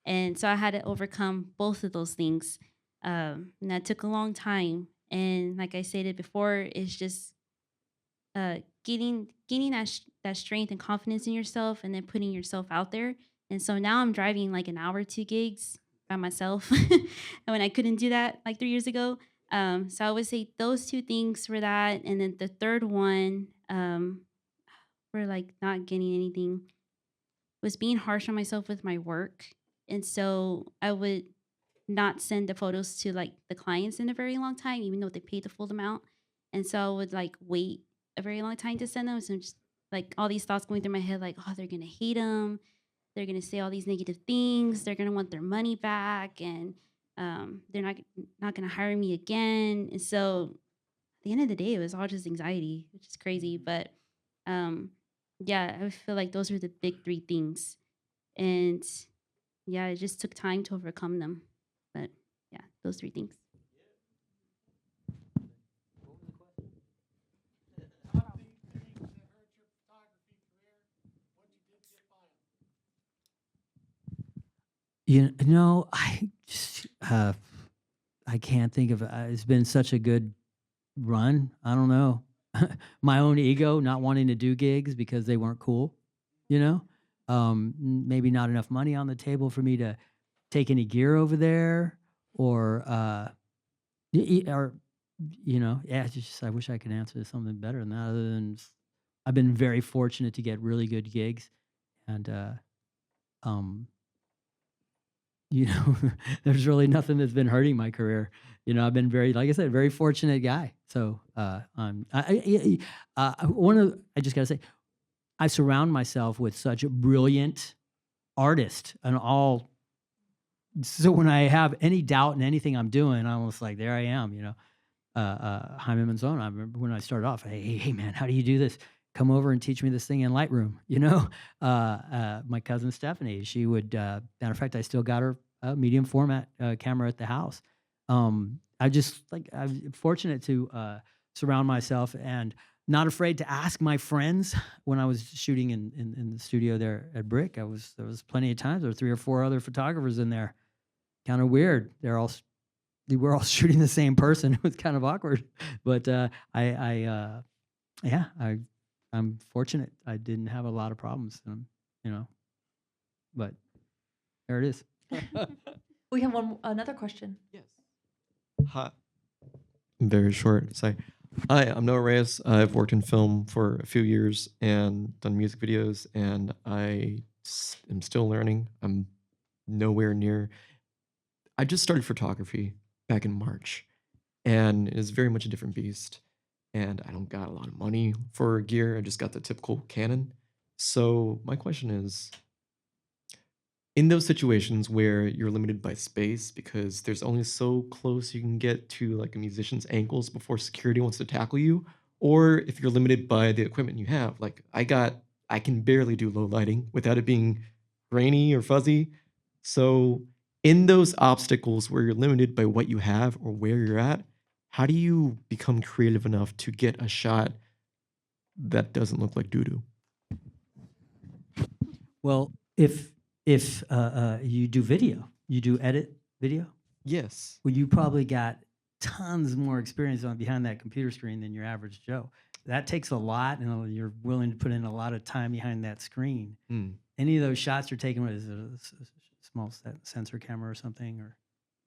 And so I had to overcome both of those things. And that took a long time. And like I stated before, it's just getting that strength and confidence in yourself and then putting yourself out there. And so now I'm driving like an hour to gigs by myself. And when I couldn't do that like 3 years ago. So I would say those two things were that. And then the third one, for like not getting anything, was being harsh on myself with my work. And so I would not send the photos to like the clients in a very long time, even though they paid the full amount. And so I would like wait a very long time to send them. So just like all these thoughts going through my head, like, oh, they're gonna hate them. They're gonna say all these negative things. They're gonna want their money back, and they're not gonna hire me again. And so at the end of the day, it was all just anxiety, which is crazy. But yeah, I feel like those were the big three things. And yeah, it just took time to overcome them. But yeah, those three things. You know, I just, I can't think of it. It's been such a good run. I don't know. My own ego, not wanting to do gigs because they weren't cool, you know? Maybe not enough money on the table for me to take any gear over there, or you know, yeah, it's just I wish I could answer something better than that. Other than I've been very fortunate to get really good gigs, and you know, there's really nothing that's been hurting my career. You know, I've been very, like I said, very fortunate guy. So I just gotta say, I surround myself with such a brilliant artist and all. So when I have any doubt in anything I'm doing, I'm almost like, there I am, you know. Jaime Manzona, I remember when I started off, hey man, how do you do this? Come over and teach me this thing in Lightroom, you know. My cousin Stephanie, she would, matter of fact, I still got her medium format camera at the house. I'm fortunate to surround myself and not afraid to ask my friends. When I was shooting in the studio there at Brick, there was plenty of times there were 3 or 4 other photographers in there. Kind of weird. We're all shooting the same person. It was kind of awkward, but I'm fortunate. I didn't have a lot of problems, you know. But there it is. We have another question. Yes. Hi. Very short. Sorry. Hi, I'm Noah Reyes. I've worked in film for a few years and done music videos, and I am still learning. I'm nowhere near. I just started photography back in March, and it's very much a different beast. And I don't got a lot of money for gear. I just got the typical Canon. So my question is, in those situations where you're limited by space because there's only so close you can get to like a musician's ankles before security wants to tackle you, or if you're limited by the equipment you have, like I can barely do low lighting without it being grainy or fuzzy. So in those obstacles where you're limited by what you have or where you're at, how do you become creative enough to get a shot that doesn't look like doo-doo? Well, if you do video, you do edit video, Yes. well, you probably got tons more experience on behind that computer screen than your average Joe. That takes a lot, and you're willing to put in a lot of time behind that screen. Mm. Any of those shots you're taking with a small sensor camera or something, or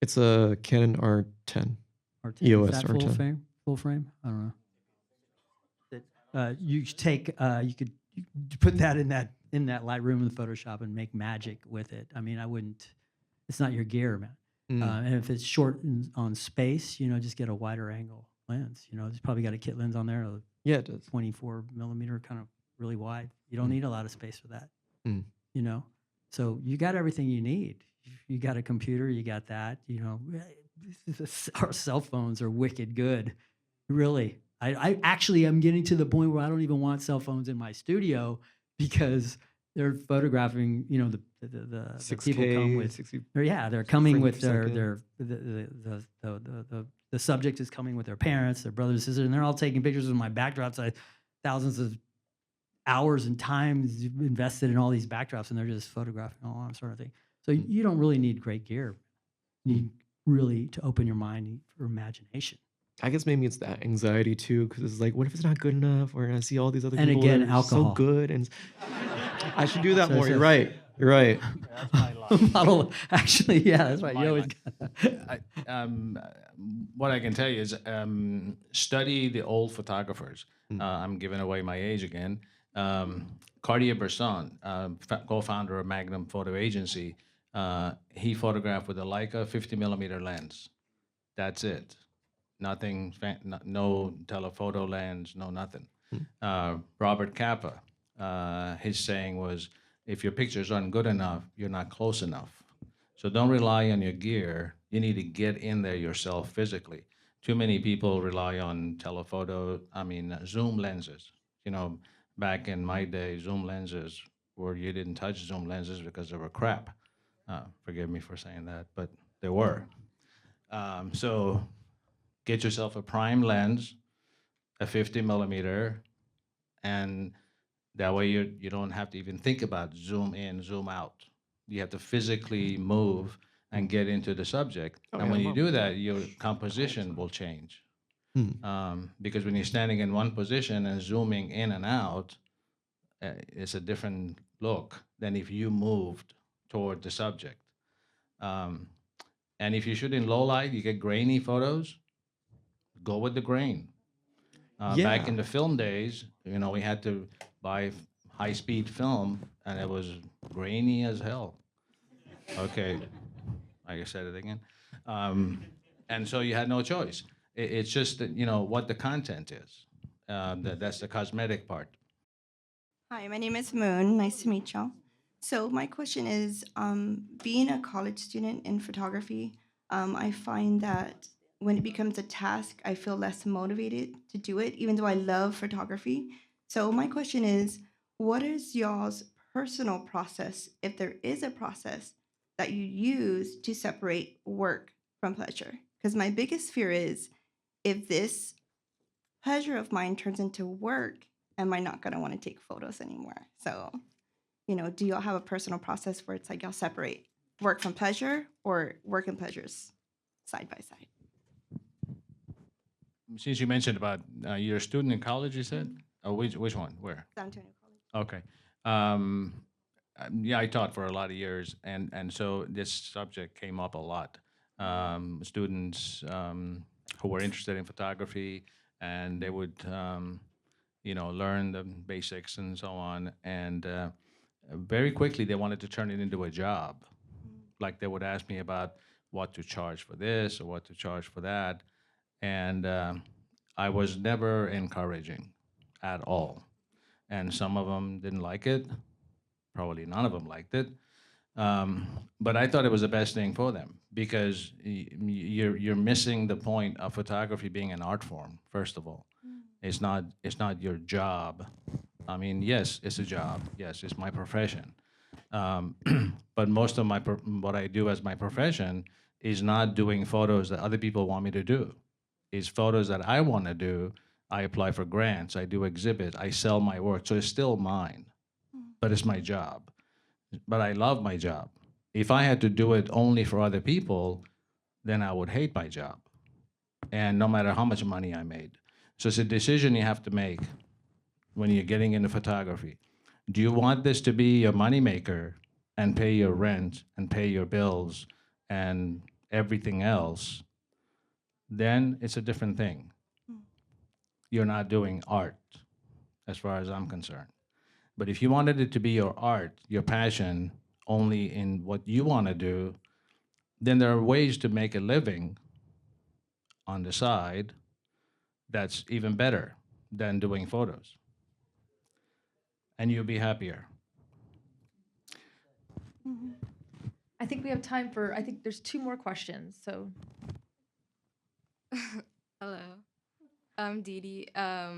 It's a Canon R10. R10, EOS is that full R10. frame? Full frame? I don't know. You could take you could put that in that Lightroom in Photoshop and make magic with it. I mean, I wouldn't. It's not your gear, man. And if it's short on space, just get a wider angle lens. It's probably got a kit lens on there, Yeah, it does. 24 millimeter, kind of really wide. You don't Mm. need a lot of space for that. Mm. So you got everything you need. You got a computer, you got that. Our cell phones are wicked good, really. I actually am getting to the point where I don't even want cell phones in my studio because they're photographing. The people come with 60. they're coming frames with per the subject is coming with their parents, their brothers, sisters, and they're all taking pictures of my backdrops. Thousands of hours and times invested in all these backdrops, and they're just photographing all that sort of thing. So you don't really need great gear. You need really to open your mind for imagination. I guess maybe it's that anxiety too, because it's like, what if it's not good enough? Or I see all these other And people again, that are alcohol. so good, and I should do that So more. it's You're a- right. You're right. Model, actually, yeah, that's right. My You always line. What I can tell you is study the old photographers. I'm giving away my age again. Cartier-Bresson, co-founder of Magnum Photo Agency, he photographed with a Leica 50 millimeter lens. That's it. Nothing, no telephoto lens, no nothing. Robert Capa, his saying was, if your pictures aren't good enough, you're not close enough. So don't rely on your gear. You need to get in there yourself physically. Too many people rely on zoom lenses. Back in my day, zoom lenses where you didn't touch zoom lenses because they were crap. Forgive me for saying that, but they were. So get yourself a prime lens, a 50 millimeter, and that way you don't have to even think about zoom in, zoom out. You have to physically move and get into the subject. And when you do that, your composition will change. Because when you're standing in one position and zooming in and out, it's a different look than if you moved toward the subject. And if you shoot in low light, you get grainy photos, go with the grain. Back in the film days, we had to buy high-speed film, and it was grainy as hell. Okay, I said it again. And so you had no choice. It's just that, what the content is. That's the cosmetic part. Hi, my name is Moon. Nice to meet y'all. So my question is, being a college student in photography, I find that when it becomes a task, I feel less motivated to do it, even though I love photography. So my question is, what is y'all's personal process, if there is a process, that you use to separate work from pleasure? Because my biggest fear is, if this pleasure of mine turns into work, am I not going to want to take photos anymore? So, do y'all have a personal process where it's like y'all separate work from pleasure, or work and pleasures side by side? Since you mentioned about you're a student in college, you said? Oh, which one? Where? San Antonio College. Okay. Yeah, I taught for a lot of years, and so this subject came up a lot. Students who were interested in photography, and they would, learn the basics and so on, and very quickly they wanted to turn it into a job. Like they would ask me about what to charge for this or what to charge for that. And I was never encouraging at all. And some of them didn't like it. Probably none of them liked it. But I thought it was the best thing for them because you're missing the point of photography being an art form. First of all, it's not your job. I mean, yes, it's a job. Yes, it's my profession. But most of what I do as my profession is not doing photos that other people want me to do. It's photos that I want to do. I apply for grants. I do exhibits. I sell my work. So it's still mine, but it's my job. But I love my job. If I had to do it only for other people, then I would hate my job. And no matter how much money I made. So it's a decision you have to make when you're getting into photography. Do you want this to be your moneymaker and pay your rent and pay your bills and everything else? Then it's a different thing. You're not doing art, as far as I'm concerned. But if you wanted it to be your art, your passion, only in what you want to do, then there are ways to make a living on the side that's even better than doing photos. And you'll be happier. I think we have time for, I think there's 2 more questions. So Hello, I'm Dee Dee. I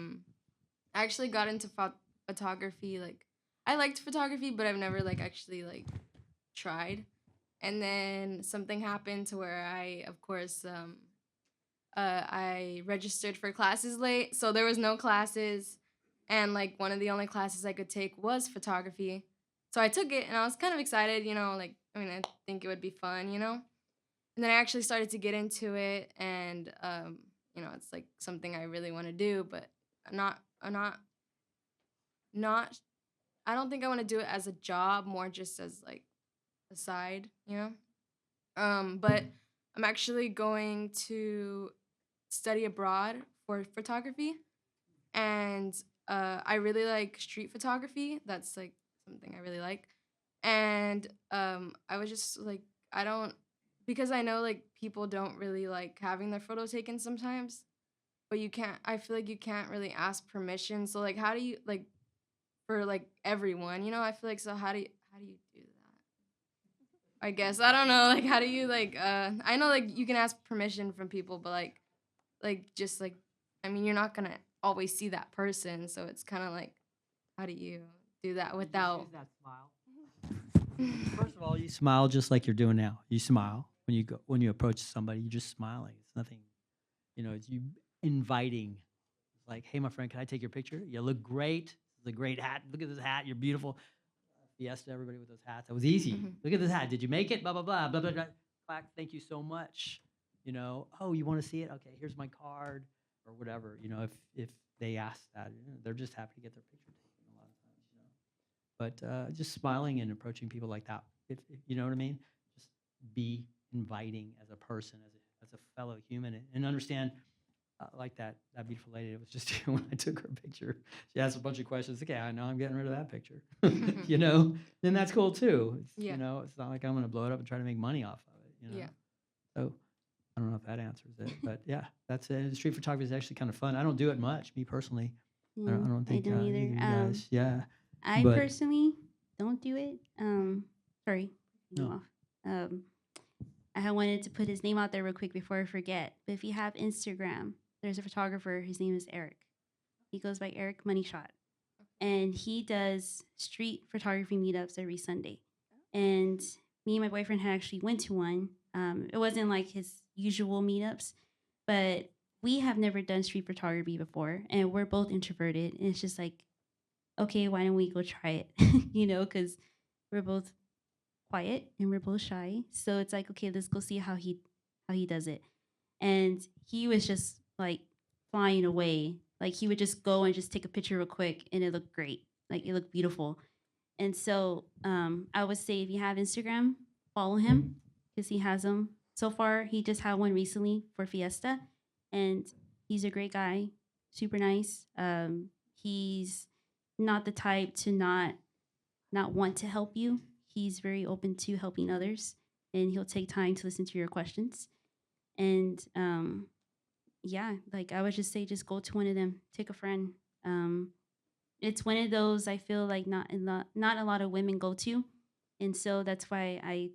actually got into photography. Like, I liked photography, but I've never actually tried. And then something happened to where I, of course, I registered for classes late, so there was no classes, and one of the only classes I could take was photography. So I took it, and I was kind of excited, I think it would be fun, And then I actually started to get into it, and it's something I really want to do, but I don't think I want to do it as a job, more just as a side, But I'm actually going to study abroad for photography, and I really like street photography. That's something I really like, and I was just I don't, because I know people don't really like having their photo taken sometimes, but you can't. I feel like you can't really ask permission. So how do you for everyone? I feel so. How do you do that? I guess I don't know. How do you I know you can ask permission from people, but just I mean, you're not gonna always see that person, so it's kind of how do you do that without? Use that smile. First of all, you smile just like you're doing now. You smile when you approach somebody. You're just smiling. It's nothing, it's you inviting. It's like, hey, my friend, can I take your picture? You look great. It's a great hat. Look at this hat. You're beautiful. Fiesta, everybody with those hats. That was easy. Look at this hat. Did you make it? Blah blah blah blah blah blah. Clack. Thank you so much. Oh, you want to see it? Okay, here's my card or whatever. If they ask that, they're just happy to get their picture taken a lot of times. But just smiling and approaching people like that, if you know what I mean, just be inviting as a person, as a fellow human, and understand. Like that beautiful lady that was just here when I took her picture. She asked a bunch of questions. Okay, I know I'm getting rid of that picture. Then that's cool too. It's, Yeah. It's not like I'm going to blow it up and try to make money off of it. Yeah. So I don't know if that answers it, but yeah, that's it. Street photography is actually kind of fun. I don't do it much, me personally. I don't think I don't either either. you guys. Yeah. I But- personally don't do it. Sorry. No. I wanted to put his name out there real quick before I forget. But if you have Instagram, there's a photographer. His name is Eric. He goes by Eric Moneyshot. And he does street photography meetups every Sunday. And me and my boyfriend had actually went to one. It wasn't like his usual meetups, but we have never done street photography before. And we're both introverted. And it's just okay, why don't we go try it? Because we're both quiet and we're both shy. So it's okay, let's go see how he does it. And he was just flying away. He would just go and just take a picture real quick, and it looked great. It looked beautiful. And so I would say if you have Instagram, follow him because he has them. So far, he just had one recently for Fiesta, and he's a great guy, super nice. He's not the type to not want to help you. He's very open to helping others. and he'll take time to listen to your questions. And yeah, like I would just say, just go to one of them, take a friend. It's one of those I feel like not a lot of women go to, and so that's why I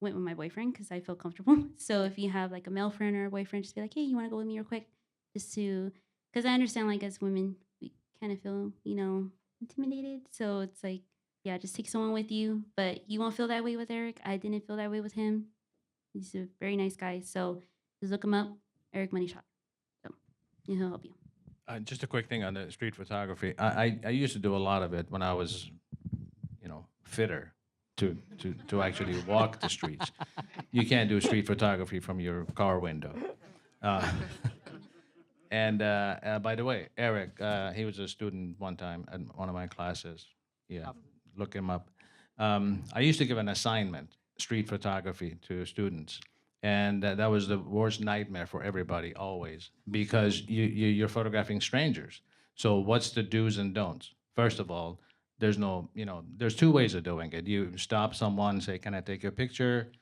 went with my boyfriend, because I feel comfortable. So if you have like a male friend or a boyfriend, just be like, hey, you want to go with me real quick, just to, because I understand like as women we kind of feel, you know, intimidated. So it's like, yeah, just take someone with you, but you won't feel that way with Eric. I didn't feel that way with him. He's a very nice guy. So just look him up, Eric Money Shot. So and he'll help you. Just a quick thing on the street photography. I used to do a lot of it when I was, you know, fitter to actually walk the streets. You can't do street photography from your car window. And by the way, Eric, he was a student one time at one of my classes. Yeah, look him up. I used to give an assignment, street photography, to students. And that was the worst nightmare for everybody, always, because you're photographing strangers. So what's the do's and don'ts? First of all, there's no, you know, there's two ways of doing it. You stop someone, say, can I take your picture?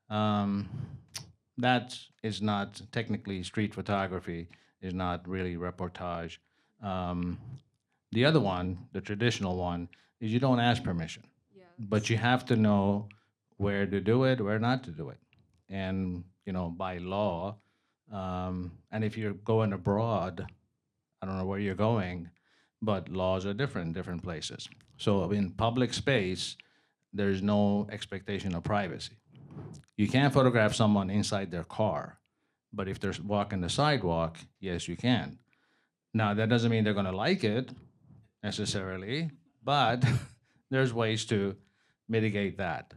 That is not technically street photography, is not really reportage. The other one, the traditional one, is you don't ask permission. Yeah. But you have to know where to do it, where not to do it. And, you know, by law, and if you're going abroad, I don't know where you're going, but laws are different in different places. So in public space, there's no expectation of privacy. You can't photograph someone inside their car, but if they're walking the sidewalk, yes, you can. Now, that doesn't mean they're gonna like it necessarily, but there's ways to mitigate that.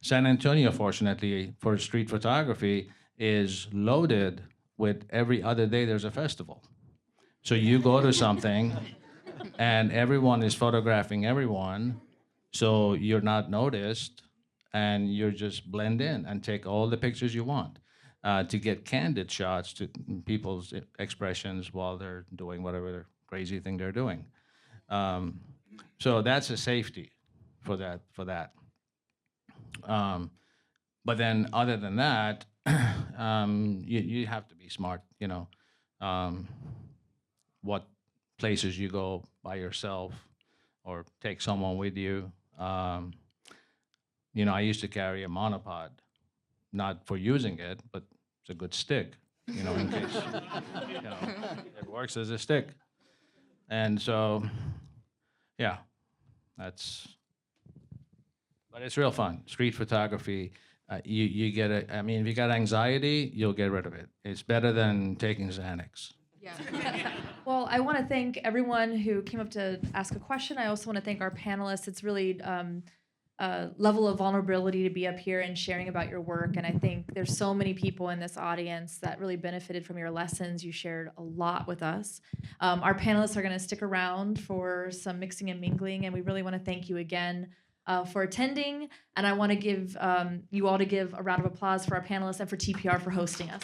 San Antonio, fortunately, for street photography, is loaded with every other day there's a festival. So you go to something, and everyone is photographing everyone, so you're not noticed, and you're just blend in and take all the pictures you want to get candid shots to people's expressions while they're doing whatever crazy thing they're doing. So that's a safety for that. But then, other than that, you have to be smart. You know, what places you go by yourself, or take someone with you. You know, I used to carry a monopod, not for using it, but it's a good stick. You know, in case you know, it works as a stick. And so, yeah, that's. But it's real fun. Street photography, you get it. I mean, if you got anxiety, you'll get rid of it. It's better than taking Xanax. Yeah. Well, I want to thank everyone who came up to ask a question. I also want to thank our panelists. It's really a level of vulnerability to be up here and sharing about your work. And I think there's so many people in this audience that really benefited from your lessons. You shared a lot with us. Our panelists are going to stick around for some mixing and mingling, and we really want to thank you again for attending. And I want to give you all to give a round of applause for our panelists and for TPR for hosting us.